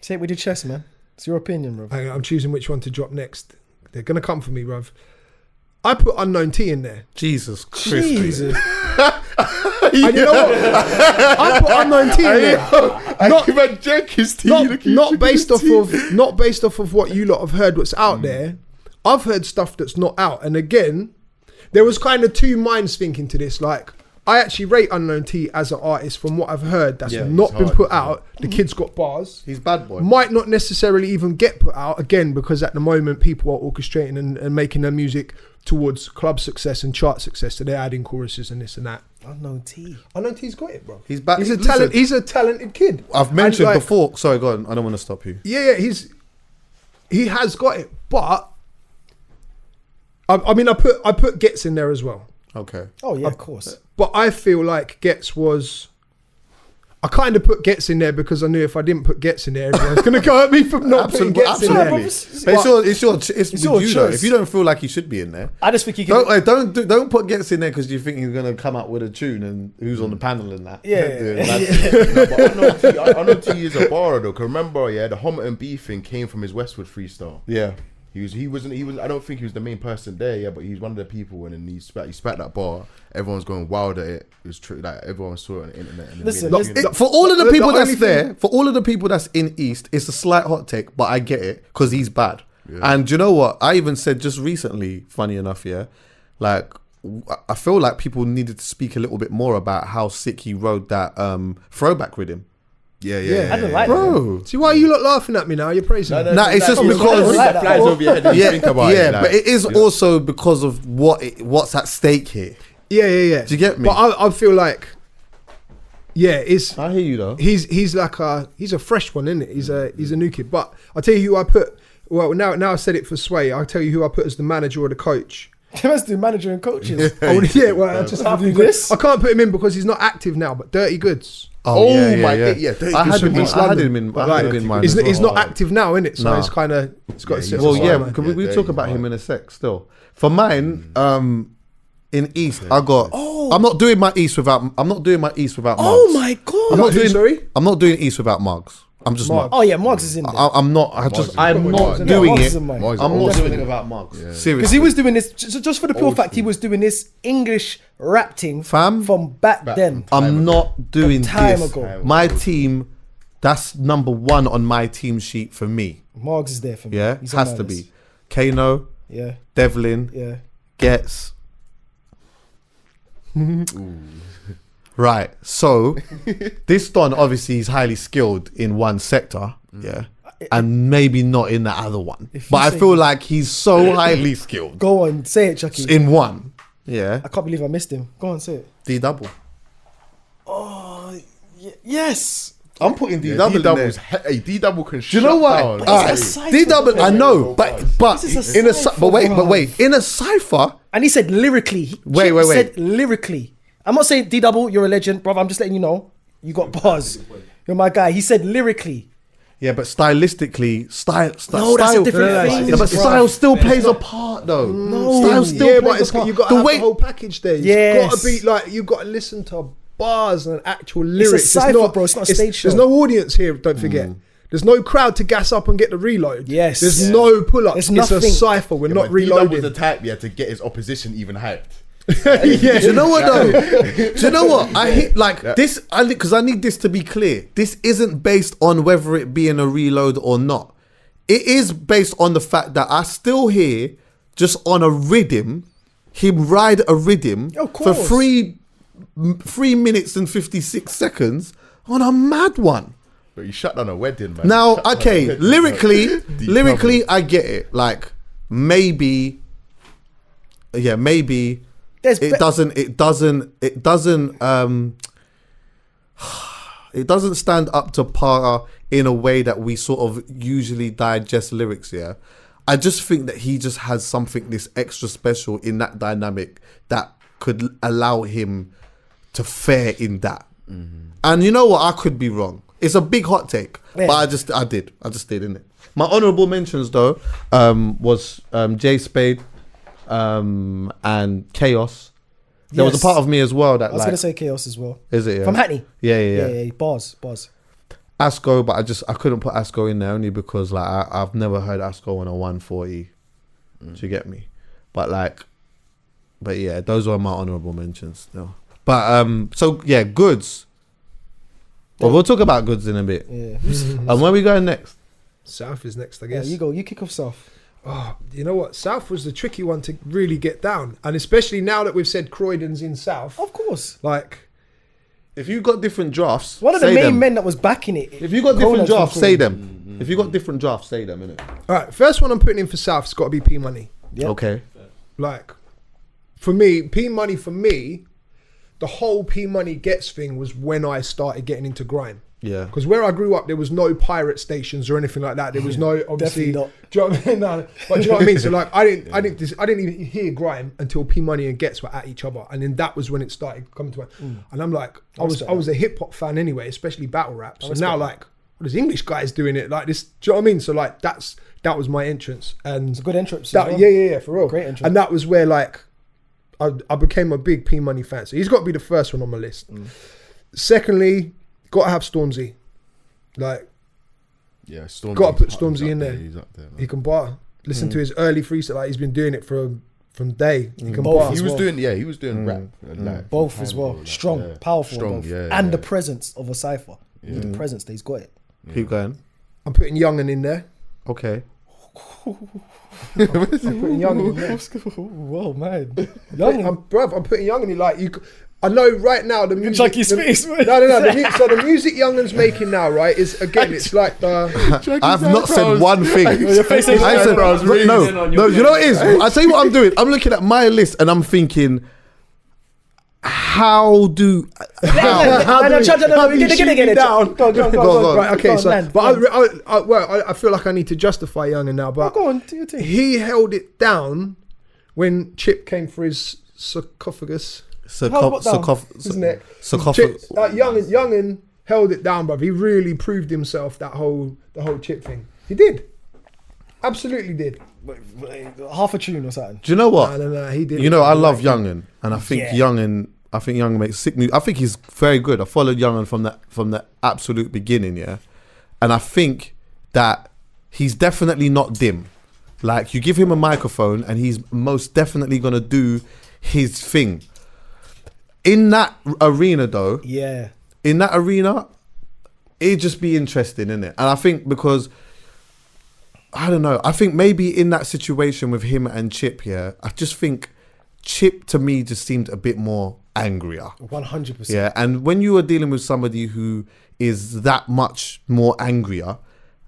Say it with your chest, man. It's your opinion, bro. I'm choosing which one to drop next. They're gonna come for me, bruv. I put Unknown T in there. Jesus Christ. Jesus. And you know what? I put Unknown T in there. Not based off of what you lot have heard what's out there. I've heard stuff that's not out. And again, there was kind of two minds thinking to this. Like, I actually rate Unknown T as an artist from what I've heard that's not been put out. The kid's got bars. He's bad boy. Might not necessarily even get put out, again, because at the moment people are orchestrating and making their music towards club success and chart success. So they're adding choruses and this and that. Unknown T. Unknown T's got it, bro. He's back. He's a talented kid. I've mentioned before. Sorry, go on. I don't want to stop you. Yeah, he has got it. But I mean, I put Gets in there as well. Okay. Oh yeah, of course. But I feel like Gets was. I kind of put Gets in there because I knew if I didn't put Gets in there, everyone's going to go at me for not putting Gets in there. It's your choice. If you don't feel like he should be in there, I just think he can. Don't put Gets in there because you think he's going to come out with a tune and who's on the panel and that. I know T is a bar though. Cause remember, the Homer and B thing came from his Westwood freestyle. Yeah. He wasn't. I don't think he was the main person there. But he's one of the people. And then he spat that bar. Everyone's going wild at it. It was true. Like everyone saw it on the internet. And Listen, for all of the people that's there, for all of the people that's in East, it's a slight hot take, but I get it because he's bad. Yeah. And do you know what? I even said just recently, funny enough, like I feel like people needed to speak a little bit more about how sick he rode that throwback rhythm. Yeah. I don't like bro. That. See why are you lot laughing at me now? You're praising me. No, it's just because that flies over your head and you think about it. But it is also because of what's at stake here. Yeah. Do you get me? But I feel like, it's. I hear you though. He's a fresh one, isn't it? He's a new kid. But I'll tell you who I put. Well, now I said it for Sway. I'll tell you who I put as the manager or the coach. He must do manager and coaches. I can't put him in because he's not active now. But Dirty Goods. I had him in mind. He's not active now, innit? So it's kind of got to sit. Well, can we talk about him in a sec? Still, for mine, in East, I got. I'm not doing my East without. Mugs. Oh my god! I'm not doing East without Mugs. I'm just not. Oh yeah, Mugs is in there. I'm not doing it. I'm not doing it without Mugs. Seriously, because he was doing this just for the pure fact he was doing this English rap thing from back then. I'm not doing time this. Ago. My team, that's number one on my team sheet for me. Mugs is there for me. Yeah, has to be. Kano. Yeah. Devlin. Yeah. Gets. Right, so this Don obviously is highly skilled in one sector, and maybe not in the other one. But I feel like he's so highly skilled. Go on, say it, Chucky. In one, yeah. I can't believe I missed him. Go on, say it. D-Double. Oh, yes. I'm putting D-Double in there. Hey, D-Double can. Do you know what? D-Double, I know, but wait, in a cipher. And he said lyrically. He said lyrically. I'm not saying D-Double, you're a legend, brother. I'm just letting you know. You got bars. You're my guy. He said lyrically. Yeah, but stylistically, No, that's a different thing. Yeah, but style still plays a part, though. No. Style still plays a part. You got to have the whole package there. You've got to be like, you've got to listen to bars and actual lyrics. It's a cypher, bro. It's not a stage show. There's no audience here. Don't forget. There's no crowd to gas up and get the reload. Yes. There's no pull up. It's nothing. a cypher. We're not reloading. Was the type, to get his opposition even hyped. Yeah. Do you know what though? Do you know what? I hit like this, because I need this to be clear. This isn't based on whether it being a reload or not. It is based on the fact that I still hear, just on a rhythm, him ride a rhythm for 3 minutes and 56 seconds on a mad one. But you shut down a wedding, man. Now, okay, lyrically, I get it. Like, maybe. It doesn't stand up to par in a way that we sort of usually digest lyrics. Yeah, I just think that he just has something this extra special in that dynamic that could allow him to fare in that. And you know what? I could be wrong. It's a big hot take, but I just did, innit? My honourable mentions though was J Spade. And Chaos. There was a part of me as well that I was gonna say Chaos as well. Is it? Yeah? From Hackney. Yeah. Bars. Asco, but I couldn't put Asco in there only because like I've never heard Asco on a 140. Do you get me? But yeah, those are my honourable mentions. No. But so yeah, Goods. Well, we'll talk about Goods in a bit. Yeah. And where we going next? South is next, I guess. Yeah, you go. You kick off South. Oh, you know what? South was the tricky one to really get down. And especially now that we've said Croydon's in South. Of course. Like, if you've got different drafts, one of the main men that was backing it. If you got different drafts, say them. If you got different drafts, say them, innit? All right, first one I'm putting in for South's got to be P Money. Yep. Okay. Like, for me, P Money, the whole P Money Gets thing was when I started getting into grime. Yeah. Because where I grew up, there was no pirate stations or anything like that. There was no, obviously. Definitely not. Do you know what I mean? No, but do you know what I mean? So like, I didn't even hear grime until P Money and Gets were at each other, and then that was when it started coming to me. And I'm like, I was a hip hop fan anyway, especially battle rap. So now like, what these English guys doing it like this? Do you know what I mean? So like, that was my entrance, and it's a good entrance. Yeah, for real. Great entrance. And that was where like, I became a big P Money fan. So he's got to be the first one on my list. Secondly, got to have Stormzy. Like, yeah, Stormzy. Got to put Stormzy in there. He's up there, man. He can bar. Listen to his early freestyle. Like, he's been doing it from day. He can Both bar. as He was well. doing rap. Like, Both as well. like, Strong, yeah. powerful. Strong, both. yeah, and yeah. the presence of a cypher. With the presence that he's got it. Keep going. I'm putting Young'un in there. Okay. I'm putting Young'un in there. Whoa, man. I'm putting Young'un in. Like, I know right now the music. Chuck his face, man. No. So the music Young'un's making now, right, is again, it's like the. I've not said one thing. Your face ain't I said, eyebrows raising on your you know what it is? I tell you what I'm doing. I'm looking at my list and I'm thinking, how do we Get it down. Go. Right, okay, so land. I feel like I need to justify Young'un now, but Go on, do your thing. he held it down when Chip came for his sarcophagus. His neck. Young'un held it down, bruv. He really proved himself, the whole Chip thing. He did. Absolutely did. Half a tune or something. Do you know what? No, he did. You know, I love Young'un, and I think Young'un makes sick music. I think he's very good. I followed Young'un from the absolute beginning, yeah. And I think that he's definitely not dim. Like, you give him a microphone, and he's most definitely gonna do his thing. In that arena, though, it'd just be interesting, innit? And I think because, I don't know, I think maybe in that situation with him and Chip, I just think Chip to me just seemed a bit more angrier. 100%. Yeah, and when you are dealing with somebody who is that much more angrier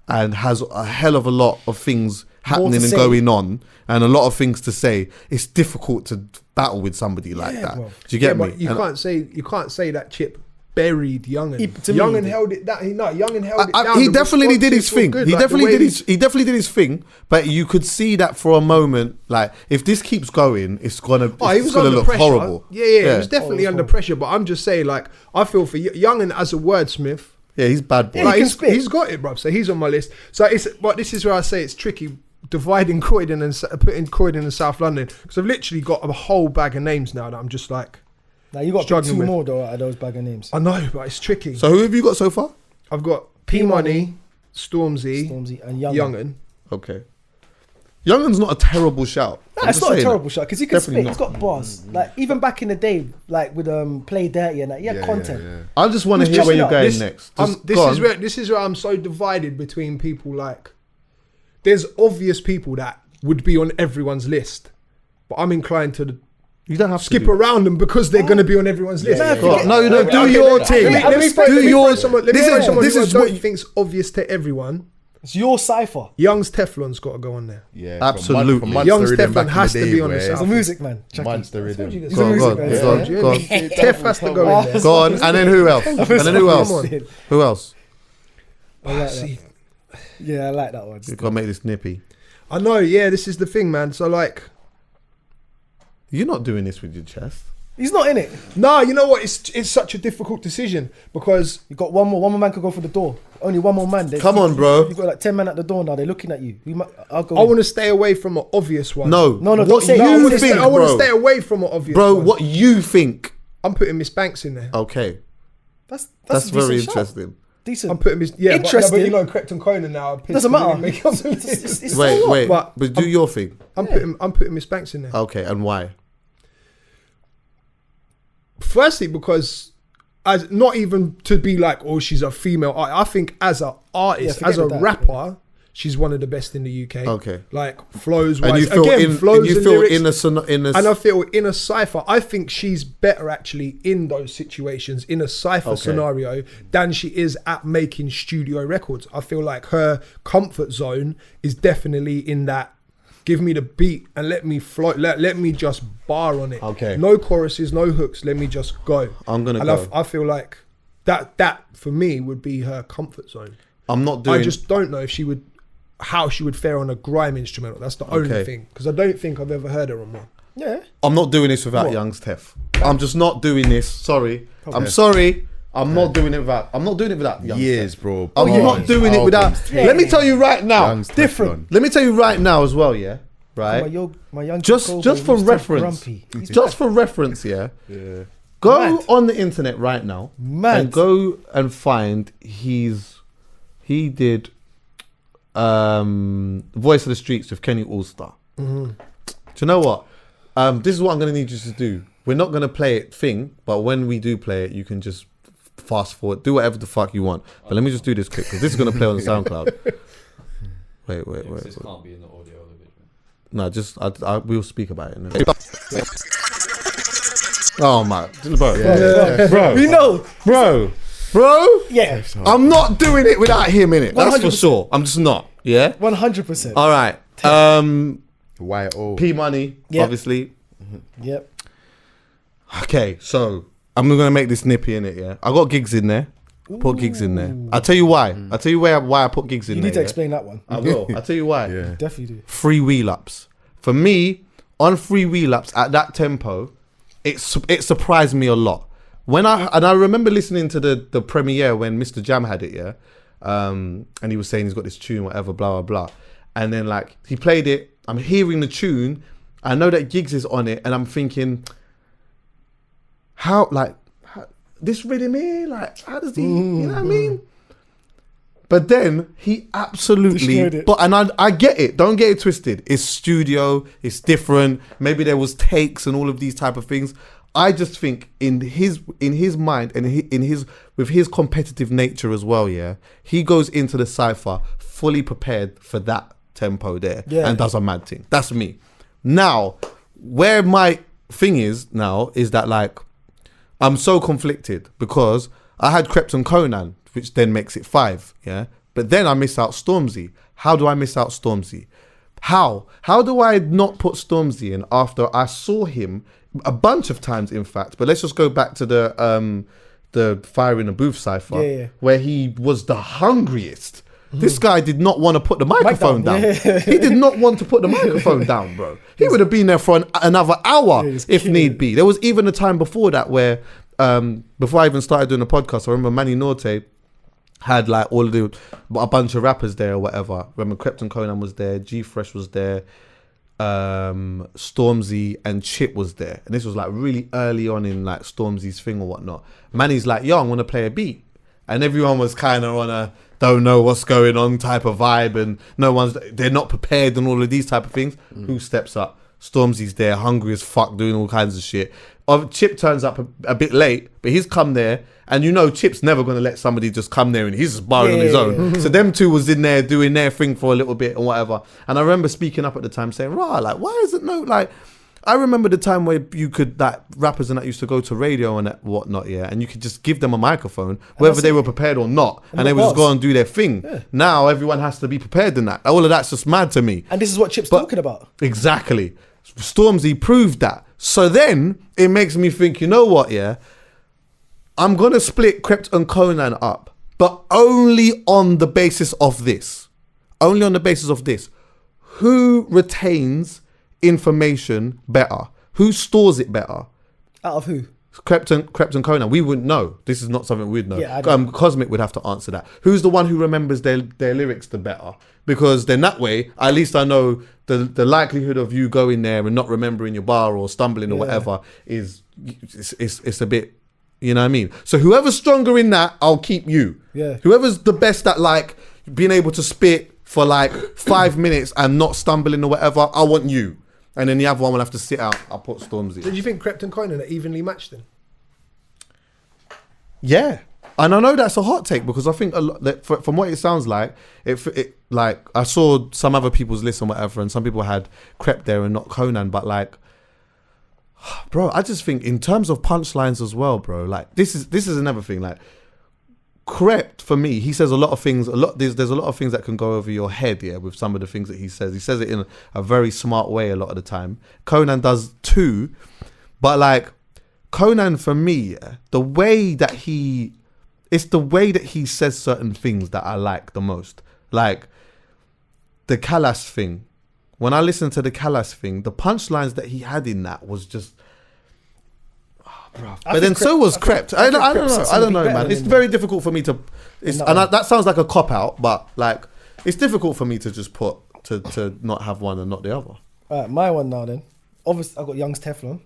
and has a hell of a lot of things happening and going on and a lot of things to say, it's difficult to battle with somebody like that. Bro. Do you get me? But you can't say that Chip buried Youngin. Youngin held it down. Youngin held it down. He The definitely did his responses were thing. good. He Like, the definitely way he definitely did his thing. But you could see that for a moment, like if this keeps going, it's gonna look pressure. horrible. Yeah, he was definitely under pressure. But I'm just saying, like, I feel for Youngin as a wordsmith. Yeah, he's bad boy. Yeah, Like, he can spit. he's got it, bruv. So he's on my list. So but this is where I say it's tricky dividing Croydon and putting Croydon and South London, because I've literally got a whole bag of names now that I'm just like. Now you got struggling two with. more though out of those bag of names. I know, but it's tricky. So who have you got so far? I've got P Money, Stormzy, and Youngin. Okay. Youngin's not a terrible shout. Nah, it's not a terrible shot because he can Definitely spit. He's not. got bars. Like even back in the day, like with Play Dirty and that, he had content. I just want to Who's hear where just you're out? going next. This is where I'm so divided between people. Like, there's obvious people that would be on everyone's list, but I'm inclined to You don't have skip to do around them because they're going to be on everyone's list. Nah, that. No, you don't. Do your thing. Let me Do throw your. someone This who is I what don't think's obvious to everyone. It's your cipher. Young's Teflon's got to go on there. Yeah, Absolutely. from Monster Young's Rhythm Teflon back in has the to day, be on the where- He's a music man. Monster Rhythm. He's Go a on, music go man. on, yeah. go on. Tef has to go in there. Go on, and then who else? And then who else? Come on. Who else? I like that. See, Yeah, I like that one. You gotta make this nippy. I know, yeah, this is the thing, man. So, like, You're not doing this with your chest. He's not in it. nah, you know what? It's such a difficult decision because You got one more. One more man could go for the door. Only one more man. Come on, bro. You got like 10 men at the door now. They're looking at you. I'll go. I want to stay away from an obvious one. No, No, don't What say you that. I wanna think, I want to bro? stay away from an obvious Bro, one. what you think? I'm putting Miss Banks in there. Okay, That's that's a very decent shout. interesting. Decent. I'm putting Miss. Yeah, but Interesting. you know, Crept and Conan now. Doesn't matter. Make up the It's- list. it's Wait, so what? wait, But but do your thing. I'm putting Miss Banks in there. Okay, and why? Firstly, because as not even to be like, oh, she's a female. I think as an artist, Yeah, as a forget that. rapper, she's one of the best in the UK. Okay. Like flows And wise, you feel flows you and feel lyrics. in a And I feel in a cipher, I think she's better actually in those situations, in a cipher Okay. scenario, than she is at making studio records. I feel like her comfort zone is definitely in that. Give me the beat and let me float. Let me just bar on it. Okay. No choruses, no hooks. Let me just go. I'm gonna and go. I feel like that for me would be her comfort zone. I'm not doing. I just don't know if how she would fare on a grime instrumental. That's the only Okay. thing, because I don't think I've ever heard her on one. Yeah. I'm not doing this without Young's Tef. I'm just not doing this. Sorry. I'm sorry. I'm not doing it without. I'm not doing it without Young's Years, Tef. bro. I'm not doing it without. Yeah. Let me tell you right now. Young's Different. Teflon. Let me tell you right now as well. Yeah. Right. My young Just Cobra, for he's still reference. grumpy. He's Just for reference. Yeah. Yeah. Go Mad. on the internet right now Mad. and go and find he did Voice of the Streets with Kenny Allstar. Do you know what? This is what I'm going to need you to do. We're not going to play it but when we do play it, you can just fast forward, do whatever the fuck you want. But let me just do this quick because this is going to play on the SoundCloud. Wait. This can't be in the audio or the video. No, just we'll speak about it. Oh my, bro, We know. bro. Yeah. I'm not doing it without him in it. That's for 100%. sure. I'm just not. Yeah. 100%. All right. YO. P Money, Yep. obviously. Yep. Okay, so I'm gonna make this nippy in it. Yeah, I got gigs in there. Put gigs in there. I'll tell you why. I'll tell you why I put gigs in You there. need to yeah? explain that one. I will. I'll tell you why. Yeah. Definitely do. Free wheel ups. For me, on free wheel ups at that tempo, it surprised me a lot. I remember listening to the premiere when Mr. Jam had it, yeah, and he was saying he's got this tune, whatever, blah blah blah, and then like he played it. I'm hearing the tune. I know that Giggs is on it, and I'm thinking, how this rhythm here, like how does he, you know what I mean? But then he absolutely, Destroyed it. but I get it. Don't get it twisted. It's studio. It's different. Maybe there was takes and all of these type of things. I just think in his mind and with his competitive nature as well. Yeah, he goes into the cypher fully prepared for that tempo there and does a mad thing. That's me. Now, where my thing is now is that like I'm so conflicted because I had Crept and Conan, which then makes it 5, yeah? But then I miss out Stormzy. How do I miss out Stormzy? How do I not put Stormzy in after I saw him a bunch of times, in fact? But let's just go back to the the Fire in the Booth cipher, Yeah. where he was the hungriest. This guy did not want to put the microphone down. Yeah. He did not want to put the microphone down, bro. He would have been there for another hour if need be. There was even a time before that where, before I even started doing the podcast, I remember Manny Norte had like a bunch of rappers there or whatever. I remember Krypton Conan was there, G Fresh was there, Stormzy and Chip was there. And this was like really early on in like Stormzy's thing or whatnot. Manny's like, yo, I'm going to play a beat. And everyone was kind of on a don't know what's going on type of vibe, and they're not prepared and all of these type of things. Who steps up? Stormzy's there, hungry as fuck, doing all kinds of shit. Chip turns up a bit late, but he's come there, and you know Chip's never going to let somebody just come there and he's just barring on his own. So them two was in there doing their thing for a little bit and whatever. And I remember speaking up at the time saying, like, why is it no, like, I remember the time where you could, like, rappers and that used to go to radio and that whatnot, yeah, and you could just give them a microphone, whether they were prepared or not, and they would just go and do their thing. Yeah. Now everyone has to be prepared in that. All of that's just mad to me. And this is what Chip's talking about. Exactly. Stormzy proved that. So then it makes me think, you know what, yeah, I'm going to split Krypt and Conan up, but only on the basis of this. Only on the basis of this. Who retains information better? Who stores it better? Out of who? Krypt and Conan. We wouldn't know. This is not something we'd know. Yeah, Cosmic would have to answer that. Who's the one who remembers their lyrics the better? Because then that way, at least I know the likelihood of you going there and not remembering your bar or stumbling or whatever is it's a bit, you know what I mean? So whoever's stronger in that, I'll keep you. Yeah. Whoever's the best at like being able to spit for like 5 minutes and not stumbling or whatever, I want you. And then the other one will have to sit out. I'll put Stormzy. Did you think Krypt and Conan are evenly matched then? Yeah. And I know that's a hot take because I think a lot, that from what it sounds like, it like I saw some other people's list and whatever, and some people had Krypt there and not Conan, but like, bro, I just think in terms of punchlines as well, bro, like this is another thing. Like Krypt, for me, he says a lot of things. There's a lot of things that can go over your head, yeah, with some of the things that he says. He says it in a very smart way a lot of the time. Conan does too, but like Conan, for me, yeah, it's the way that he says certain things that I like the most. Like the Calas thing. When I listened to the Calas thing, the punchlines that he had in that was just, bruv. But then so was Krypt. I don't know, man. It's very difficult for me to, that sounds like a cop out, but like it's difficult for me to just put to not have one and not the other. Alright, my one now then. Obviously, I got Young's Teflon.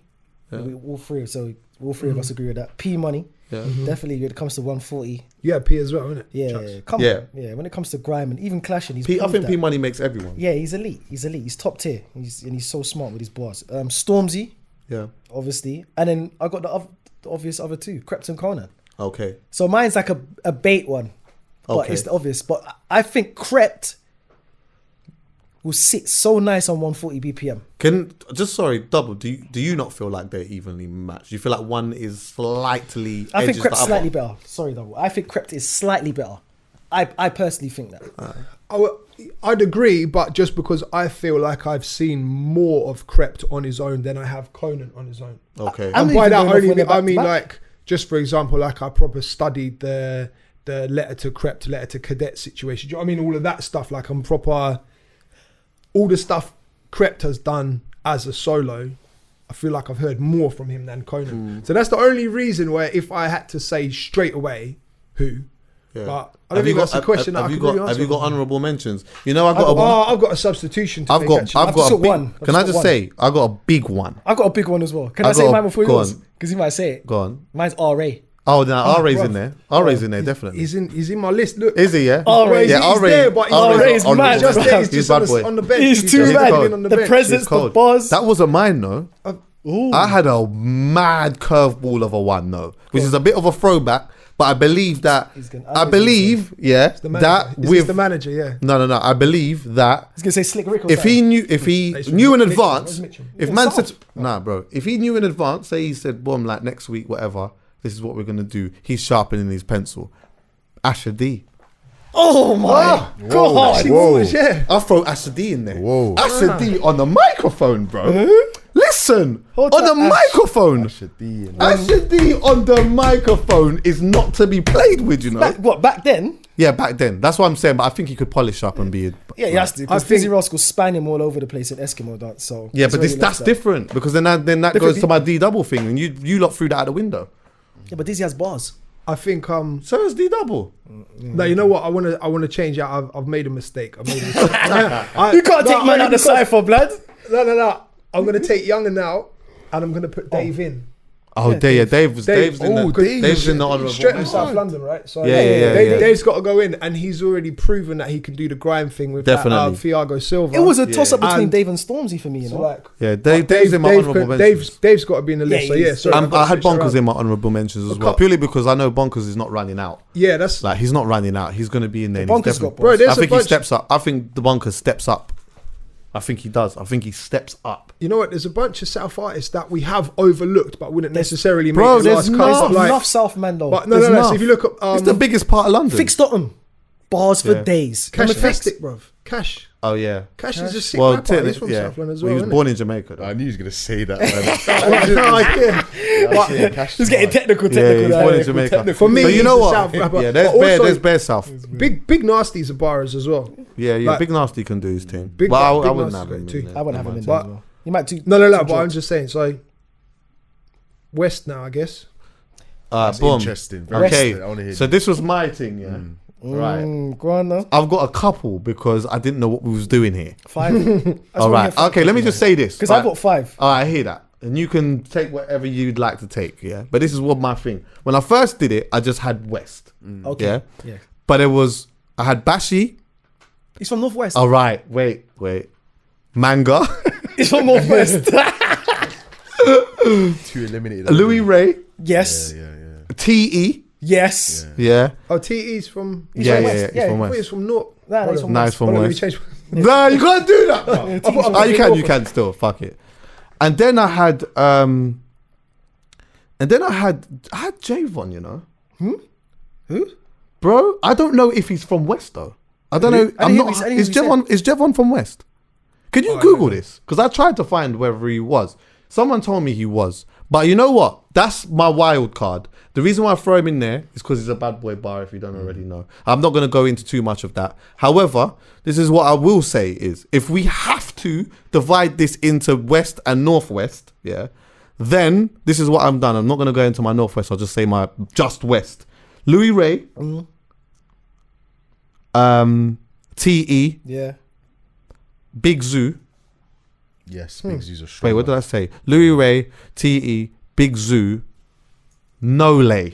Yeah. All three of us agree with that. P Money. Yeah. Definitely when it comes to 140. Yeah, P as well, isn't it? Yeah, yeah. When it comes to grime and even clashing, I think P Money makes everyone. Yeah, he's elite. He's top tier. He's so smart with his bars. Stormzy. Yeah. Obviously. And then I got the obvious other two, Krypt and Conan. Okay. So mine's like a bait one. But it's the obvious. But I think Krypt will sit so nice on 140 BPM. Double. Do you not feel like they're evenly matched? Do you feel like one is slightly? I think Krypt's slightly better. Sorry, Double. I think Krypt is slightly better. I personally think that. I'd agree, but just because I feel like I've seen more of Krypt on his own than I have Conan on his own. Okay. And by that I mean like, just for example, like I proper studied the letter to Krypt, letter to Cadet situation. Do you know what I mean? All of that stuff. Like I'm proper. All the stuff Krypt has done as a solo, I feel like I've heard more from him than Conan. So that's the only reason where if I had to say straight away who, but I don't think that's a question that I could really answer. Have you got honourable mentions? You know, I've got a substitution to I've got a one. Can I just say, I got a big one. I've got a big one as well. Can I say mine before yours? Because you might say it. Go on. Mine's RA. Oh, no, R-Ray's in there. R-Ray's in there, definitely. He's in my list. Look, is he? Yeah. R-Ray, yeah, R-Ray. He's there, but R-Ray's mad. He's just there. He's just on the bench. He's too mad. The presence, the buzz. That wasn't mine, though. I had a mad curveball of a one, though, which is a bit of a throwback. But I believe that. I believe, that with the manager, yeah. No. I believe that. He's gonna say Slick Rick. If he knew in advance, if man said, nah, bro, if he knew in advance, say he said, boom, like next week, whatever. This is what we're gonna do. He's sharpening his pencil. Asher D. Oh my God! Whoa. Yeah. I'll throw Asher D in there. Whoa. Asher D on the microphone, bro. Listen. accent on the microphone. Asher D on the microphone is not to be played with, you know. Back then? Yeah, back then. That's what I'm saying. But I think he could polish up and be. Yeah, he has to. Because Dizzy Rascal span him all over the place in Eskimo dance. So yeah, but that's different because then that goes to my D double thing, and you lot threw that out the window. Yeah, but Dizzy has bars. I think so is D double. No, you know what? I want to change it. I've made a mistake. You can't take man out the cypher, blood. No. I'm gonna take Younger now, and I'm gonna put Dave in. Oh, Dave's in the honourable straight from South London, right? So yeah. Dave's got to go in, and he's already proven that he can do the grime thing with that Thiago Silva. It was a toss up between Dave and Stormzy for me, you know. Dave's in my honourable mentions. Dave's got to be in the list. I had Bonkers in my honourable mentions as well, purely because I know Bonkers is not running out. Yeah, that's like he's not running out. He's going to be in there. Bonkers got bro. I think he steps up. I think the Bonkers steps up. I think he does. I think he steps up. You know what? There's a bunch of South artists that we have overlooked, but wouldn't necessarily make the last couple. Enough South man though. But no. So if you look up, it's the biggest part of London. Fix Tottenham. Bars for days. Cash Fantastic, bruv. Cash. Oh yeah. Cash is a sick rapper. He's from South London as well. He was born in Jamaica. Though. I knew he was gonna say that. He's getting technical. Yeah, he's born in Jamaica. For me, but you know what? Yeah, there's bare South. Big Nasty's a bars as well. Yeah. Big Nasty can do his thing. But I wouldn't have him. I wouldn't have him in there as well. You might do. No. But I'm just saying. So West now, I guess. That's boom. Interesting. Okay. So this was my thing. Yeah. Right. Go on now. I've got a couple because I didn't know what we was doing here. 5. All right. Okay, let me just say this. Because I've got 5. All right, I hear that. And you can take whatever you'd like to take, yeah? But this is what my thing. When I first did it, I just had West. Okay. Yeah? But I had Bashi. He's from Northwest. All right. Wait. Manga. He's from Northwest. 2 eliminated. Louis Ray. Yes. Yeah. T.E. Yes. Yeah. Oh, T.E.'s from... He's from West. He's from West. He's from North. Nice from West. No, you can't do that. You can still. Fuck it. And then I had I had Javon, you know. Who? Bro, I don't know if he's from West though. I don't know. Is Javon from West? Can you Google this? Because I tried to find whether he was. Someone told me he was. But you know what? That's my wild card. The reason why I throw him in there is because he's a bad boy bar, if you don't already know. I'm not going to go into too much of that. However, this is what I will say is, if we have to divide this into West and Northwest, yeah, then this is what I'm done. I'm not going to go into my Northwest. I'll just say my just West. Louis Ray. T.E. Yeah. Big Zoo. Yes, Big Zoo's a strong. Wait, what did I say? Louis Ray, T.E., Big Zoo, Nole.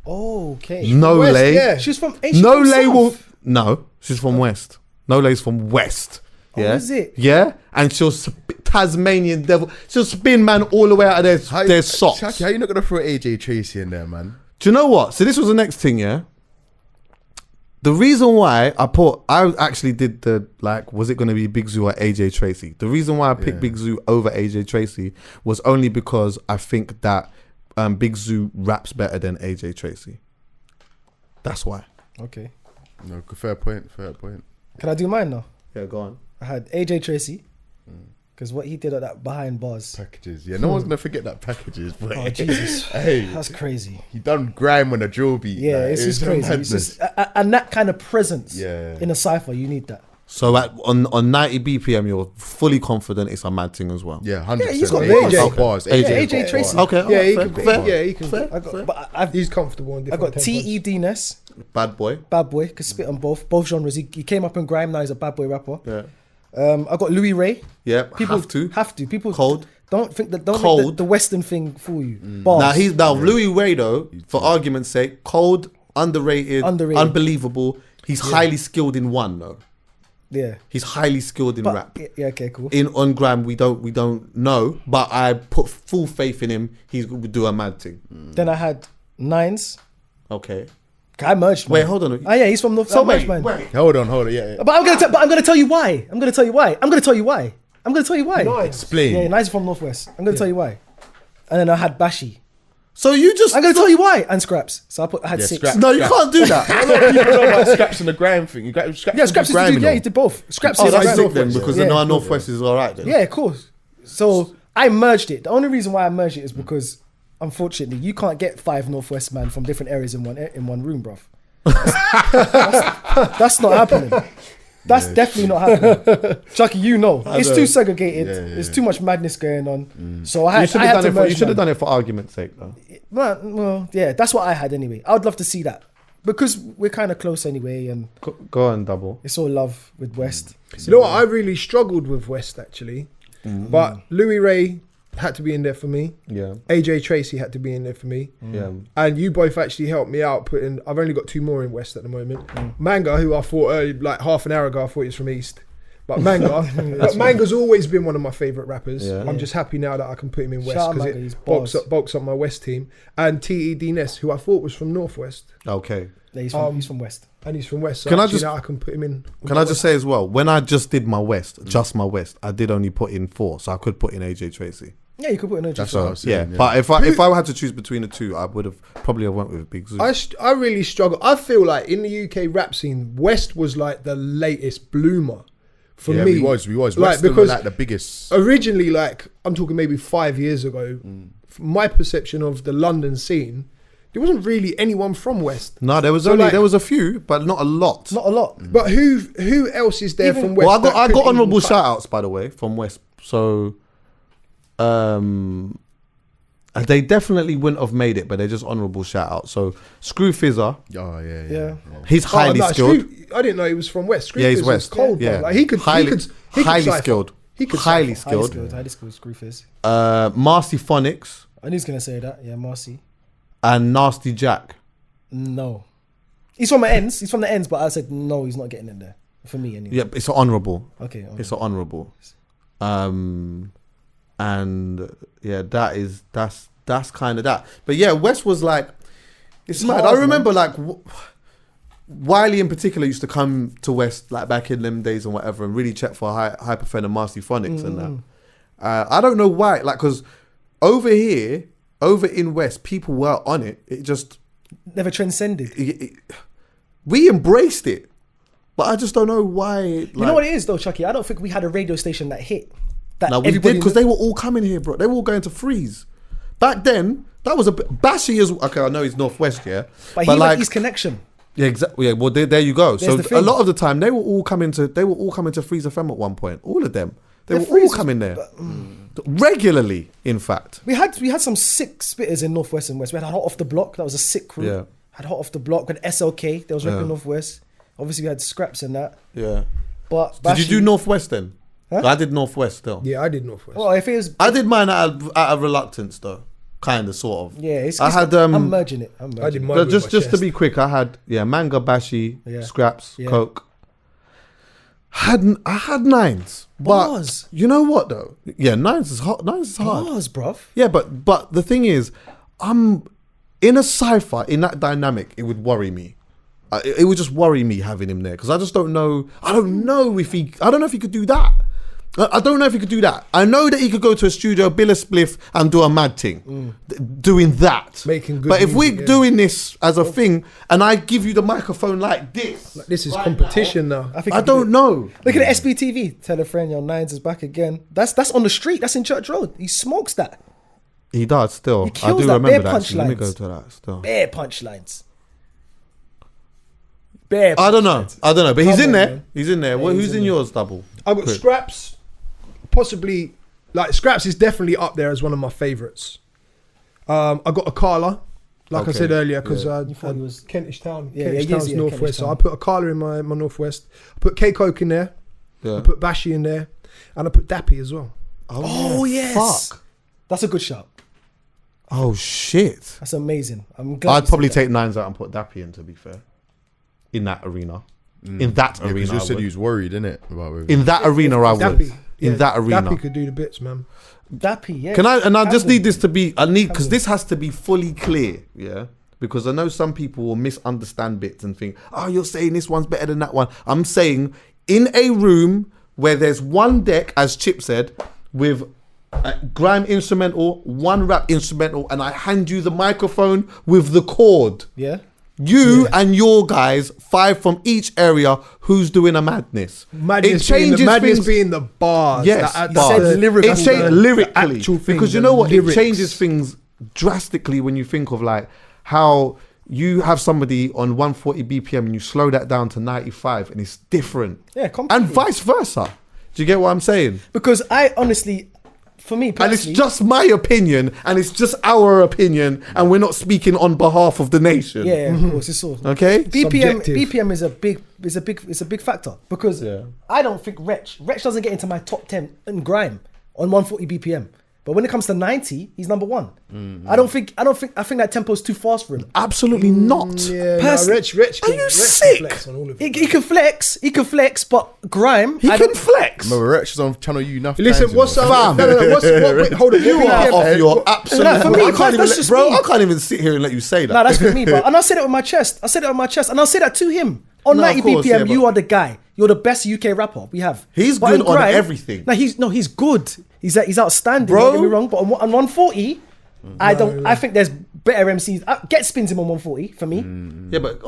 Oh, okay. Nole. Yeah. She's from No, she's from West. Nole's from West. Yeah. Oh, is it? Yeah. And she'll Tasmanian devil. She'll spin man all the way out of their socks. Shaki, how you not gonna throw AJ Tracy in there, man? Do you know what? So this was the next thing, yeah? The reason why I actually did was it going to be Big Zoo or AJ Tracy? The reason why I picked Big Zoo over AJ Tracy was only because I think that Big Zoo raps better than AJ Tracy. That's why. Okay. No, fair point. Can I do mine now? Yeah, go on. I had AJ Tracy. Because what he did at that behind bars. Packages. Yeah, no one's going to forget that packages. But oh, Jesus. Hey. That's crazy. He done grime on a drill beat. Yeah, it's just crazy. It's just, and that kind of presence in a cypher, you need that. So on 90 BPM, you're fully confident it's a mad thing as well. Yeah, 100%. Yeah, he's got bars. AJ Tracy. Okay. Yeah, he can. Fair. He's comfortable in I different got T.E. Ness. Bad boy. Could spit on both genres. He came up in grime, now he's a bad boy rapper. Yeah. I got Louis Ray. Yeah, people have to. People Cold. Don't think that. Don't make the Western thing fool you. Bars. Louis Ray though, for argument's sake, cold, underrated, unbelievable. He's highly skilled in one though. Yeah, he's highly skilled in rap. Yeah, okay, cool. On gram, we don't know, but I put full faith in him. He's going to do a mad thing. Then I had Nines. Okay. I merged. Wait, hold on. Oh yeah, he's from North. So wait. Hold on. Yeah. But I'm gonna tell you why. I'm gonna tell you why. Nice. Explain. Yeah, Nines from Northwest. I'm gonna tell you why. And then I had Bashi. So you just... I'm going to tell you why. And Scraps. So I had 6. Scraps. No, you can't do that. A lot of people know about Scraps and the grime thing. Scraps is he did both. Scraps that's is sick then, because the Northwest is all right then. Yeah, of course. So I merged it. The only reason why I merged it is because, unfortunately, you can't get 5 Northwest man from different areas in one room, bruv. That's not happening. That's definitely not happening. Chucky, it's too segregated. There's too much madness going on. So I had to merge. You should have done it for argument's sake, though. Well, yeah, that's what I had anyway. I would love to see that because we're kind of close anyway, and go on, double. It's all love with West. You know what? I really struggled with West actually, but Louis Ray had to be in there for me. Yeah. AJ Tracy had to be in there for me. Yeah. And you both actually helped me out putting. I've only got 2 more in West at the moment. Manga, who I thought like half an hour ago, I thought he was from East. But Manga's always been one of my favourite rappers. Yeah. I'm just happy now that I can put him in West because it bulks up my West team. And TED Ness, who I thought was from Northwest. Okay. Yeah, he's from West. And he's from West. So now I can put him in. Can I just say as well, when I just did my West, my West, I did only put in 4, so I could put in AJ Tracy. Yeah, you could put in AJ Tracy. That's what I was saying, yeah. But if I had to choose between the 2, I would have probably went with Big Zoo. I really struggle. I feel like in the UK rap scene, West was like the latest bloomer. For me, we was. Like, because was like the biggest. Originally, like I'm talking maybe 5 years ago, my perception of the London scene, there wasn't really anyone from West. No, there was there was a few, but not a lot. Not a lot. But who else is there from West? Well, I got honourable shout outs, by the way, from West. So, they definitely wouldn't have made it, but they're just honourable shout outs. So Screw Fizzer. Oh yeah. He's highly skilled. I didn't know he was from West. He's West. Cold, yeah. Like he could highly skilled. Highly skilled, Screw Fizz. Marcy Phonics. I knew he was gonna say that. Yeah, Marcy. And Nasty Jack. No, he's from the ends. But I said no, he's not getting in there for me anyway. Yeah, it's honourable. Okay. It's honourable. And yeah, that's kind of that. But yeah, West was like, it's mad. I remember like Wiley in particular used to come to West like back in them days and whatever, and really check for Hyperfen and Marcy Phonics and that. I don't know why, like, because over in West, people were on it. It just never transcended. We embraced it, but I just don't know why. Like, you know what it is though, Chucky? I don't think we had a radio station that hit. No, we did because they were all coming here, bro. They were all going to Freeze. Back then, that was a bit Bashy as okay. I know he's Northwest, yeah, but he like his connection. Yeah, exactly. Yeah, well, there you go. There's so a lot of the time, they were all coming to Freeze FM at one point. All of them, they were all coming there regularly. In fact, we had some sick spitters in Northwest and West. We had Hot Off the Block. That was a sick crew. Yeah, had Hot Off the Block. We had SLK. There was repping Northwest. Obviously, we had Scraps and that. Yeah, but did you do Northwest then? Huh? I did Northwest still. Yeah, I did Northwest. Well, if it was, I did mine out of reluctance though, kind of, sort of. Yeah, I'm merging it. I did mine just to be quick, I had Manga, Bashy, Scraps, Coke. I had 9s. Bars. But you know what though? Yeah, 9s is hard. 9s is hard. Bars, bruv. Yeah, but the thing is, I'm in a cypher, in that dynamic, it would worry me. It would just worry me having him there because I just don't know. I don't know if he could do that. I don't know if he could do that. I know that he could go to a studio, bill a spliff, and do a mad thing. Doing that. Making good But if music, we're doing this as a thing, and I give you the microphone like this. Like this is competition now. I don't know. Look at the SBTV. Tell a friend your 9s is back again. That's on the street. That's in Church Road. He smokes that. He does still. I do remember that. Actually. Let me go to that still. Bare punchlines. I don't know. But he's in there. Man. He's in there. Yeah, who's in yours, Double? I've got Scraps. Possibly, like Scraps is definitely up there as one of my favourites. I got Akala, like I said earlier, because was Kentish Town. Kentish Town's Northwest. So I put Akala in my Northwest. I put K-Coke in there. Yeah. I put Bashy in there. And I put Dappy as well. Oh yes. Fuck. That's a good shot. Oh shit. That's amazing. I'm glad. I'd probably take 9s out and put Dappy in, to be fair. In that arena. In that arena. Because you said you was worried, innit? In that arena, I would. In that arena. Dappy could do the bits, man. Dappy, yeah. Can I? And I just need this to be. Because this has to be fully clear, yeah. Because I know some people will misunderstand bits and think, "Oh, you're saying this one's better than that one." I'm saying in a room where there's one deck, as Chip said, with a grime instrumental, one rap instrumental, and I hand you the microphone with the chord. Yeah. You and your guys, 5 from each area. Who's doing a madness? Madness being the bars. Yes, bars. It changed lyrically thing, because you know what? lyrics. It changes things drastically when you think of like how you have somebody on 140 BPM and you slow that down to 95 and it's different. Yeah, completely. And vice versa. Do you get what I'm saying? Because I honestly, for me personally, And it's just my opinion, and it's just our opinion, and we're not speaking on behalf of the nation. yeah, of course, it's all Okay. BPM is a big factor because I don't think Wretch doesn't get into my top 10 in grime on 140 BPM. But when it comes to 90, he's number 1. I think that tempo is too fast for him. Absolutely not. Yeah, Rich Are you sick? can flex on all of He it. can flex, but grime, He can flex. Remember, Wretch is on Channel U enough Listen, times, what's you know. up? No, wait, hold on. You are off your absolute. No, for me, I can't that's even just bro. me. I can't even sit here and let you say that. No, that's for me, bro. And I said it with my chest. And I'll say that to him. On No, 90 of course, BPM, yeah, you but- are the guy. You're the best UK rapper we have. He's But good in on everything. No, he's good. He's outstanding. Bro. Don't get me wrong. But on 140, I think there's better MCs. Get spins him on 140 for me. Yeah, but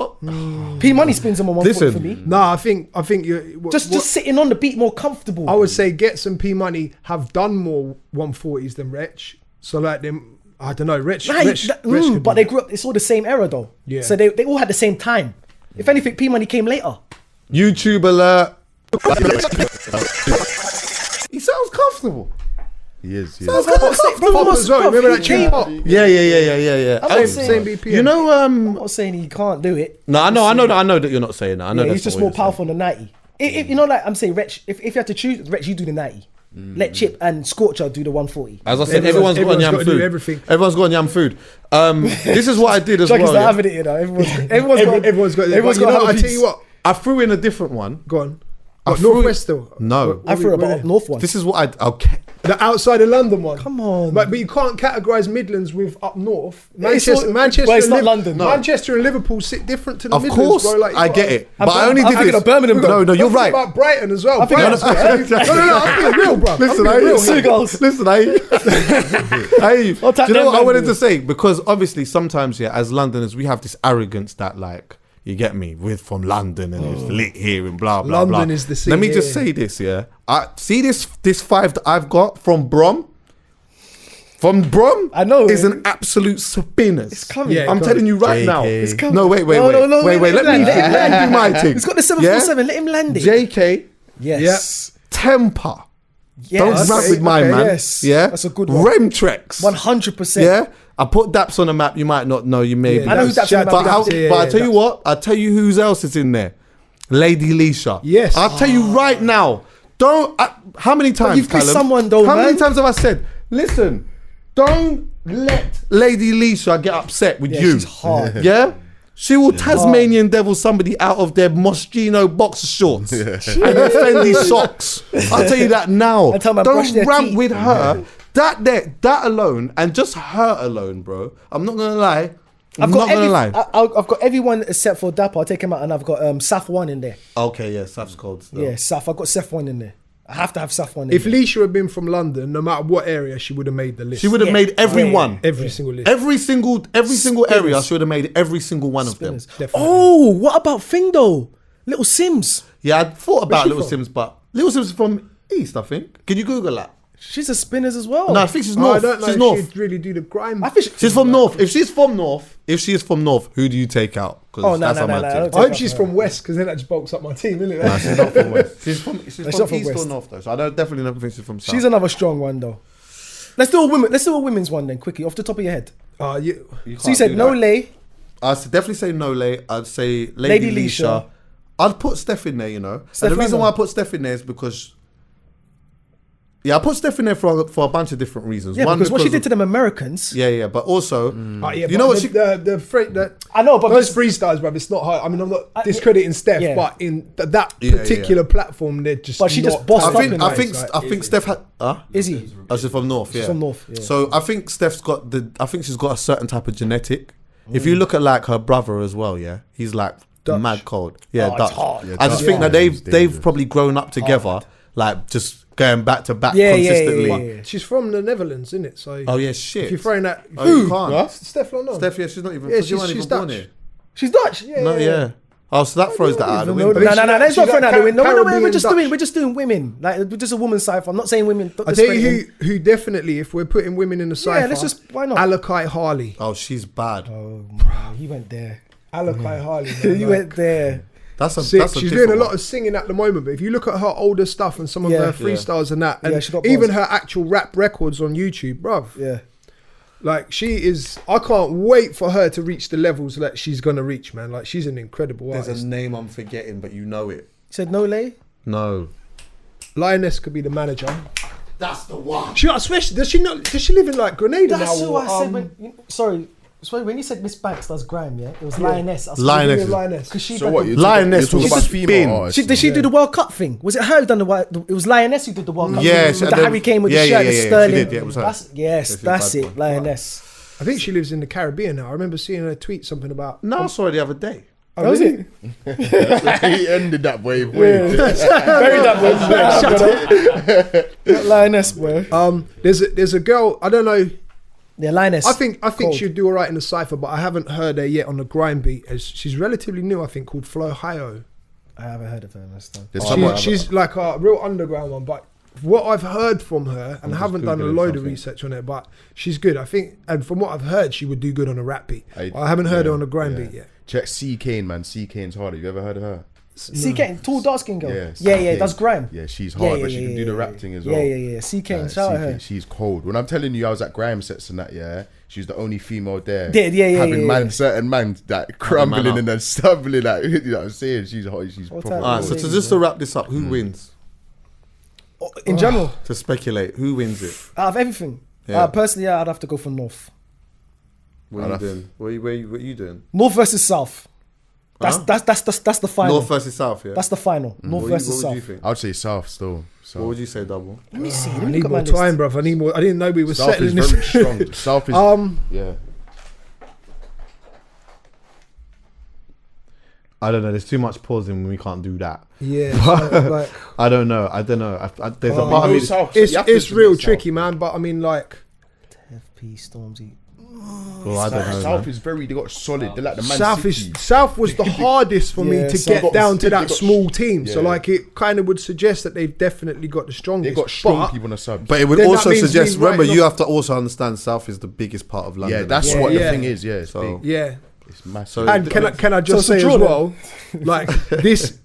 P Money spins him on 140 for me. No, I think you're Just sitting on the beat more comfortable. I would say Gets and P Money have done more 140s than Wretch. So like them, I don't know, Wretch. But they grew up. It's all the same era though. Yeah. So they all had the same time. If anything, P Money came later. YouTube alert. He sounds comfortable. He is. Sounds kind of Pop comfortable. as well. Remember that tune Pop? Yeah. I'm not saying- Same BPM. You know, I'm not saying he can't do it. No, I know that you're not saying that. I know Yeah, that's he's just not more what you're powerful than the 90. You know, like I'm saying, Wretch, if you had to choose, Wretch, you do the 90. Let Chip and Scorcher do the 140. As I said, everyone's got on yam got to do food. everything. Everyone's got on yam food. This is what I did as Chuck is well. not yeah. having it, you know. Everyone's got. everyone's You got know, to have I a tell you piece. what. I threw in a different one. Go on. I What, threw Northwest it- still? No. I threw about up north one. This is what I okay. The outside of London one. Come on. But you can't categorise Midlands with up north. It's Manchester, all- Manchester, well, it's and not London. No. Manchester and Liverpool sit different to the Of Midlands, course, bro. Like, I get it, but I I'm only did thinking this. of Birmingham, though. No, you're Don't forget right. about Brighton as well. thinking Brighton's of- no, I'm being real, bro. Listen, I'm being real here. Seagulls. Listen, do I'll tap you know them what I wanted Birmingham. to say? Because obviously, sometimes, yeah, as Londoners, we have this arrogance that, like, you get me, we're from London and it's lit here and blah blah blah. London is the scene, Let me just yeah. say this, yeah. I see this 5 that I've got from Brom. From Brom, I know. is an absolute spinners. It's coming. Yeah, I'm go telling on. you right JK. now. It's coming. No, wait. No, no, Let me land it. do my thing. He's got the 747. Let him land it. JK, Yes. Temper. Yes. Don't rap with my man. Yes. Yeah, That's a good one. Remtrex. 100%. Yeah, I put Daps on the map. You might not know. You may. Yeah, be. I know who Daps on the map But, is. I tell you what. I tell you who else is in there. Lady Leisha. Yes. I'll tell you right now. Don't. How many times? you've kissed Callum? someone though, How many man. times have I said? Listen. Don't let Lady Leisha get upset with Yeah, you. she's hard. Yeah. She will Tasmanian devil somebody out of their Moschino boxer shorts and their Fendi socks. I'll tell you that now. And tell them brush Don't their ramp teeth. with her. That alone, and just her alone, bro. I'm not gonna lie. I'm not gonna lie. I've got everyone except for Dapper. I'll take him out, and I've got Saf 1 in there. Okay, yeah, Saf's cold still. Yeah, Saf. I've got Saf 1 in there. I have to have Saf 1 in If there. Leisha had been from London, no matter what area, she would have made the list. She would have made every Yeah. one. every single list. Every single area, she would have made every single one of them. Spinners. Definitely. Oh, what about Thing though? Little Sims. Yeah, I thought about she Little from? Sims, but Little Sims is from East, I think. Can you Google that? She's a Spinners as well. No, I think she's Oh, North. I don't know She's if North. she'd really do the grime. I think She's from North. If she is from North, who do you take out? 'Cause Oh, no, that's no, how my no, team- no, I hope she's from West because then that just bulks up my team, innit? Nah, she's not from West. She's from not from East or West. North though. So I definitely don't think she's from South. She's another strong one though. Let's do a women's one then, quickly, off the top of your head. You, So you can't said do No that. Lay. I'd definitely say Nole. I'd say Lady Lady Leisha. Leisha. I'd put Steph in there, you know. Steph And the reason London. why I put Steph in there is because, I put Steph in there for a bunch of different reasons. Yeah, One, because what she of- Mm. did to them Americans. Yeah, but also, you know what she- the I know, but those freestyles, bruv, it's not hard. I mean, I'm not discrediting Steph, yeah. but in that Yeah, particular platform, they're just. But she just not bossed I up think, in I that. think, Like, I think Steph had. Is he? Oh, she's from North. Yeah, from North, yeah. So I think Steph's got I think she's got a certain type of genetic. If you look at like her brother as well, yeah, he's like Dutch. mad cold. Yeah, it's Dutch. hard. Yeah, I just Dutch. think that Yeah, they've it's they've dangerous. probably grown up together, like just going back to back Yeah, yeah, consistently. yeah, yeah. she's from the Netherlands, isn't it? So Oh yeah, shit. if you're throwing that, Oh, you can't. Steph London. Steph, yeah, she's not even. Yeah, she wasn't she's even born Dutch. here. She's Dutch. Yeah. Oh, so that throws that out of the window. No, it's not throwing out the window. No, we're just Dutch. doing women. Like, we're just a woman's cipher. I'm not saying women. I tell you who definitely, if we're putting women in the cipher, let's just, why not? Alakai Harley. Oh, she's bad. Oh, man, he went there. Alakai Harley. Man, You went there. That's a sick. that's a She's doing a different lot one. of singing at the moment, but if you look at her older stuff and some of her freestyles and that, and she got even bars. her actual rap records on YouTube, bruv. Yeah. Like, she is, I can't wait for her to reach the levels that she's going to reach, man. Like, she's an incredible There's artist. a name I'm forgetting, but you know it. You said Nole? No. Lioness could be the manager. That's the one. I swear, does she live in like Grenada That's now? who I said when... Sorry, when you said Miss Banks does grime, yeah? It was Lioness. Lioness. Because she So what? Lioness You're was talking about spin. female artists. Did she do the World Cup thing? Was it her who done it was Lioness who did the World Cup Yeah, thing? With the Harry Kane with the shirt, the she Sterling. did, yeah, it was her. That's bad it, one. Lioness. I think she lives in the Caribbean now. I remember seeing her tweet something about... No, I saw it the other day. Oh, Was really? it? He ended that way. Very that one. Lioness, bro. There's a girl, I don't know... Yeah, Lioness. I think Cold. she'd do all right in the cypher, but I haven't heard her yet on the grime beat. She's relatively new, I think, called Flo Hio. I haven't heard of her. She's like a real underground one, but what I've heard from her, and I haven't done a load of research on it, but she's good. I think, and from what I've heard, she would do good on a rap beat. I haven't heard her on a grime beat yet. Check C Kane, man. C Kane's hard. Have you ever heard of her? CK, tall dark skin girl. Yeah, that's grime. Yeah, she's hard, but she can do the rap thing as well. Yeah. CK, shout out her. She's cold. When I'm telling you, I was at grime sets and that. Yeah, she's the only female there. Yeah. Certain man that crumbling and then stumbling. Like, you know what I'm saying? She's hot. She's proper. Alright, so just to wrap this up, who wins? In general, To speculate, who wins it? out of everything, Yeah. personally, I'd have to go for North. What are you doing? What are you doing? North versus South. That's the final. North versus South, yeah? That's the final. North versus What would you South. think? I'd say South still. What would you say, Double? Let me see. I Let me need look at more my list. time, bruv. I need more. I didn't know we were South is settling this. very strong. South is yeah. I don't know. There's too much pausing when we can't do that. Yeah, like I don't know. There's a part of me. it's real tricky, man. But I mean, like FP Stormzy. Well, I don't know. South Man. is very. They got solid. They're like the Man City. South was the hardest for me to South get down to they that got- small team. So yeah. like it kind of would suggest that they've definitely got the They strongest. got strong but people on the sub. But it would Then that also means suggest. me Remember, writing you off- have to also understand South is the biggest part of London. Yeah, that's Yeah, what yeah. the thing is. Yeah, it's So- big. yeah. It's massive. So- And can I just So say draw as then. well, like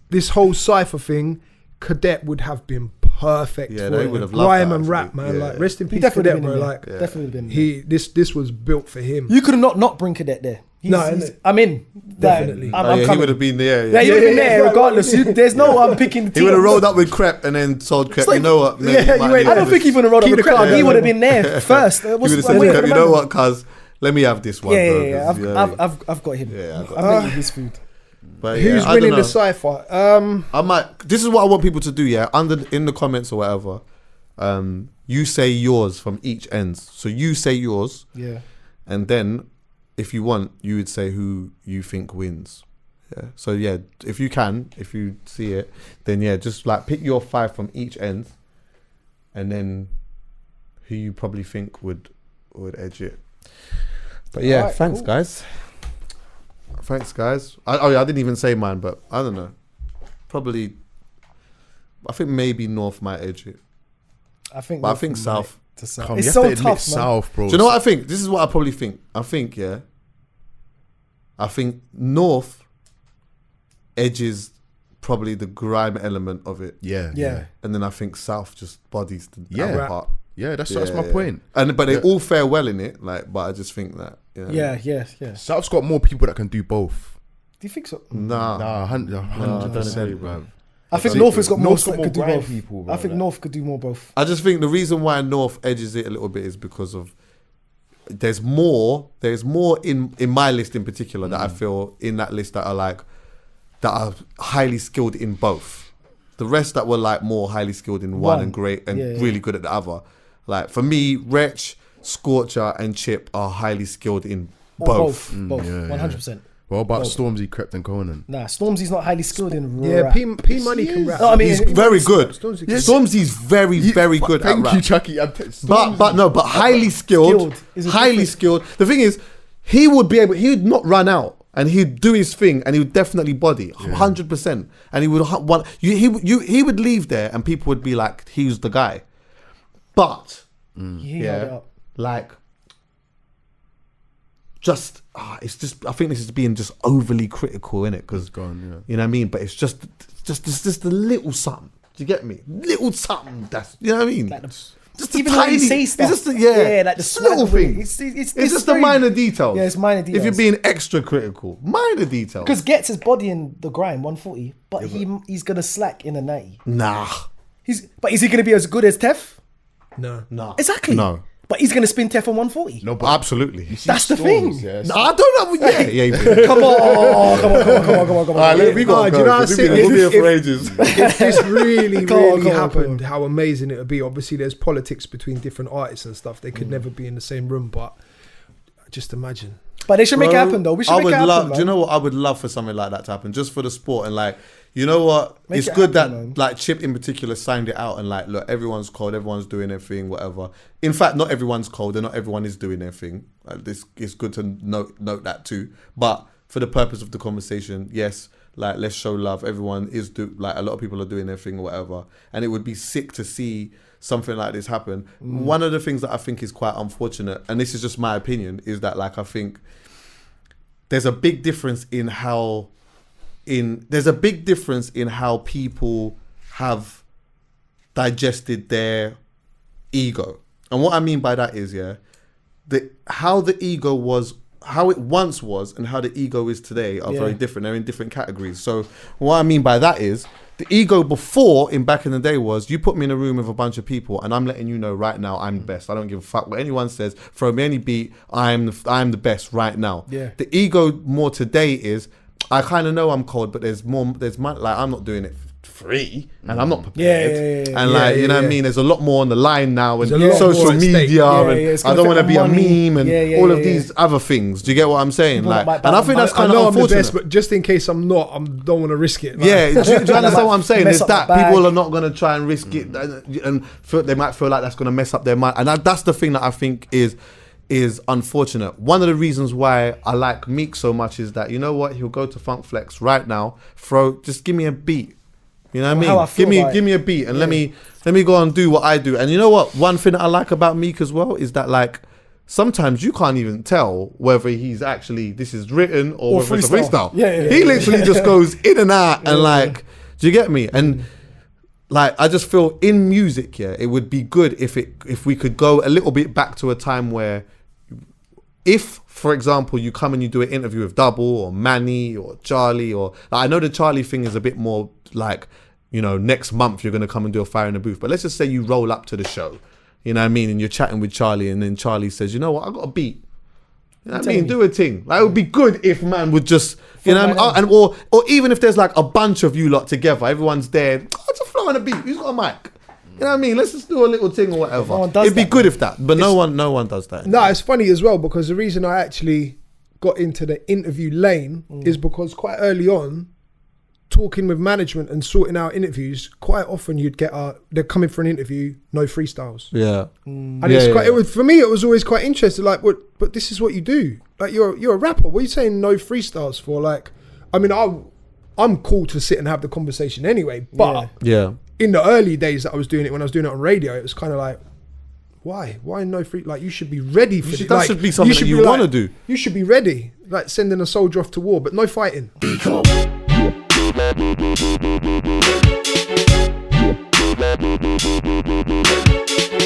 this whole cipher thing, Cadet would have been perfect Yeah, for they it. would have loved Grime that, and rap, actually. man. Yeah. Like rest in He peace, definitely Cadet, been bro. in there. Like Definitely been there. this was built for him. You could have not bring Cadet there. I'm in. Definitely. Like, I'm Oh, yeah, he coming. would have been there. Yeah, he would have been there regardless. There's no I'm picking the He team. would have rolled up with Crep and then told Crep, like- you know what? Yeah, you ain't- I don't think he would have rolled up Keep with the Crep. card He down, would have man. been there first. He would have said to Crep, you know what, cuz, let me have this one, bro. Yeah. 'cause, I've got him. Yeah, I got I'm making his food. But yeah, Who's I don't winning know. the cipher? I might. This is what I want people to do. Yeah, in the comments or whatever, you say yours from each end. So you say yours, Yeah. and then if you want, you would say who you think wins. Yeah. So yeah, if you see it, then yeah, just like pick your 5 from each end, and then who you probably think would edge it. But yeah, Alright, thanks cool. guys. Thanks guys. I didn't even say mine, but I don't know. Probably, I think maybe North might edge it. I think South. to South. Come, It's you so have to admit tough, man. South, bro. Do you know what I think? This is what I probably think. I think North edges probably the grime element of it, Yeah. and then I think South just bodies the Yeah. other part. Yeah, that's my point. But they all fare well in it. Like, but I just think that. You know, Yeah. South's got more people that can do both. Do you think so? Nah. Nah, 100%, bro. I think So North has got more North's got that more could do grime both. people, bro, I think like- North could do more both. I just think the reason why North edges it a little bit is because of there's more in my list in particular that I feel in that list that are highly skilled in both. The rest that were like more highly skilled in one and great and really good at the other. Like for me, Wretch, Scorcher and Chip are highly skilled in both. Both. 100%. What about Stormzy, Crept and Conan? Nah, Stormzy's not highly skilled in Yeah, rap. P Money can rap. No, I mean, He's very good. Stormzy can- Stormzy's very good at Thank rap. you, Chucky. But highly skilled. Skilled is a Highly different- skilled. The thing is, he would not run out And he'd do his thing, and he would definitely body 100%. And he would want he would leave there, and people would be like, "He's the guy." But like, just it's just. I think this is being just overly critical, innit? Because you know what I mean. But it's just a little something. Do you get me? Little something. That's you know what I mean. Like just even tiny, when you say stuff, it's just like the little thing. It's just the minor details. Yeah, it's minor details. If you're being extra critical, minor details. Because Getz is bodying the grind 140, but he's gonna slack in a 90. Nah. But is he gonna be as good as Tef? No. Exactly. No. But he's gonna spin Tef on 140. No, but absolutely. That's the thing. Yeah, no, I don't know. Yeah. Come on. All right, we got. Do you know what I'm saying? We'll be here for ages. If this really happened, how amazing it would be. Obviously, there's politics between different artists and stuff. They could never be in the same room, but just imagine. But they should make it happen, though. We should make it happen, man. Do you know what? I would love for something like that to happen, just for the sport. And like, you know what? It's good that like Chip in particular signed it out and like, look, everyone's cold, everyone's doing their thing, whatever. In fact, not everyone's cold and not everyone is doing their thing. This is good to note that too. But for the purpose of the conversation, yes, like let's show love. Everyone is like a lot of people are doing their thing or whatever. And it would be sick to see something like this happen. One of the things that I think is quite unfortunate, and this is just my opinion, is that like I think there's a big difference in how people have digested their ego. And what I mean by that is, how the ego was, how it once was and how the ego is today are very different. They're in different categories. So what I mean by that is, the ego before, back in the day, was you put me in a room with a bunch of people and I'm letting you know right now I'm the best. I don't give a fuck what anyone says. Throw me any beat. I'm the best right now. Yeah. The ego more today is, I kind of know I'm cold, but there's like I'm not doing it free and I'm not prepared. And like, you know what I mean? There's a lot more on the line now and social media and I don't want to be a meme and all of these other things. Do you get what I'm saying? Like, and I think that's kind of unfortunate. I'm the best, but just in case I'm not, I don't want to risk it. Like. Yeah, do you understand what I'm saying? Is that people are not going to try and risk it and they might feel like that's going to mess up their mind. And that's the thing that I think is unfortunate. One of the reasons why I like Meek so much is that, you know what, he'll go to Funk Flex right now, just give me a beat. You know what I mean? Give me a beat and let me go and do what I do. And you know what? One thing that I like about Meek as well is that like sometimes you can't even tell whether he's actually this is written or whether it's a freestyle. He literally just goes in and out and like, do you get me? And like I just feel in music, it would be good if we could go a little bit back to a time where if, for example, you come and you do an interview with Double or Manny or Charlie or like, I know the Charlie thing is a bit more like, you know, next month you're going to come and do a Fire in the Booth. But let's just say you roll up to the show, you know what I mean? And you're chatting with Charlie and then Charlie says, you know what, I got a beat. You know what I mean? Do a thing. Like it would be good if man would just, you know, and or even if there's like a bunch of you lot together, everyone's there, just throw in a beat. Who's got a mic? You know what I mean? Let's just do a little thing or whatever. It'd be good if that, but no one does that. No, it's funny as well because the reason I actually got into the interview lane is because quite early on, talking with management and sorting out interviews, quite often you'd get they're coming for an interview, no freestyles. Yeah. And it was for me, it was always quite interesting. Like, but this is what you do. Like, you're a rapper. What are you saying no freestyles for? Like, I mean, I'm cool to sit and have the conversation anyway. But in the early days that I was doing it, when I was doing it on radio, it was kind of like, why no free? Like, you should be ready for it. That should be something that you want to do. You should be ready. Like sending a soldier off to war, but no fighting.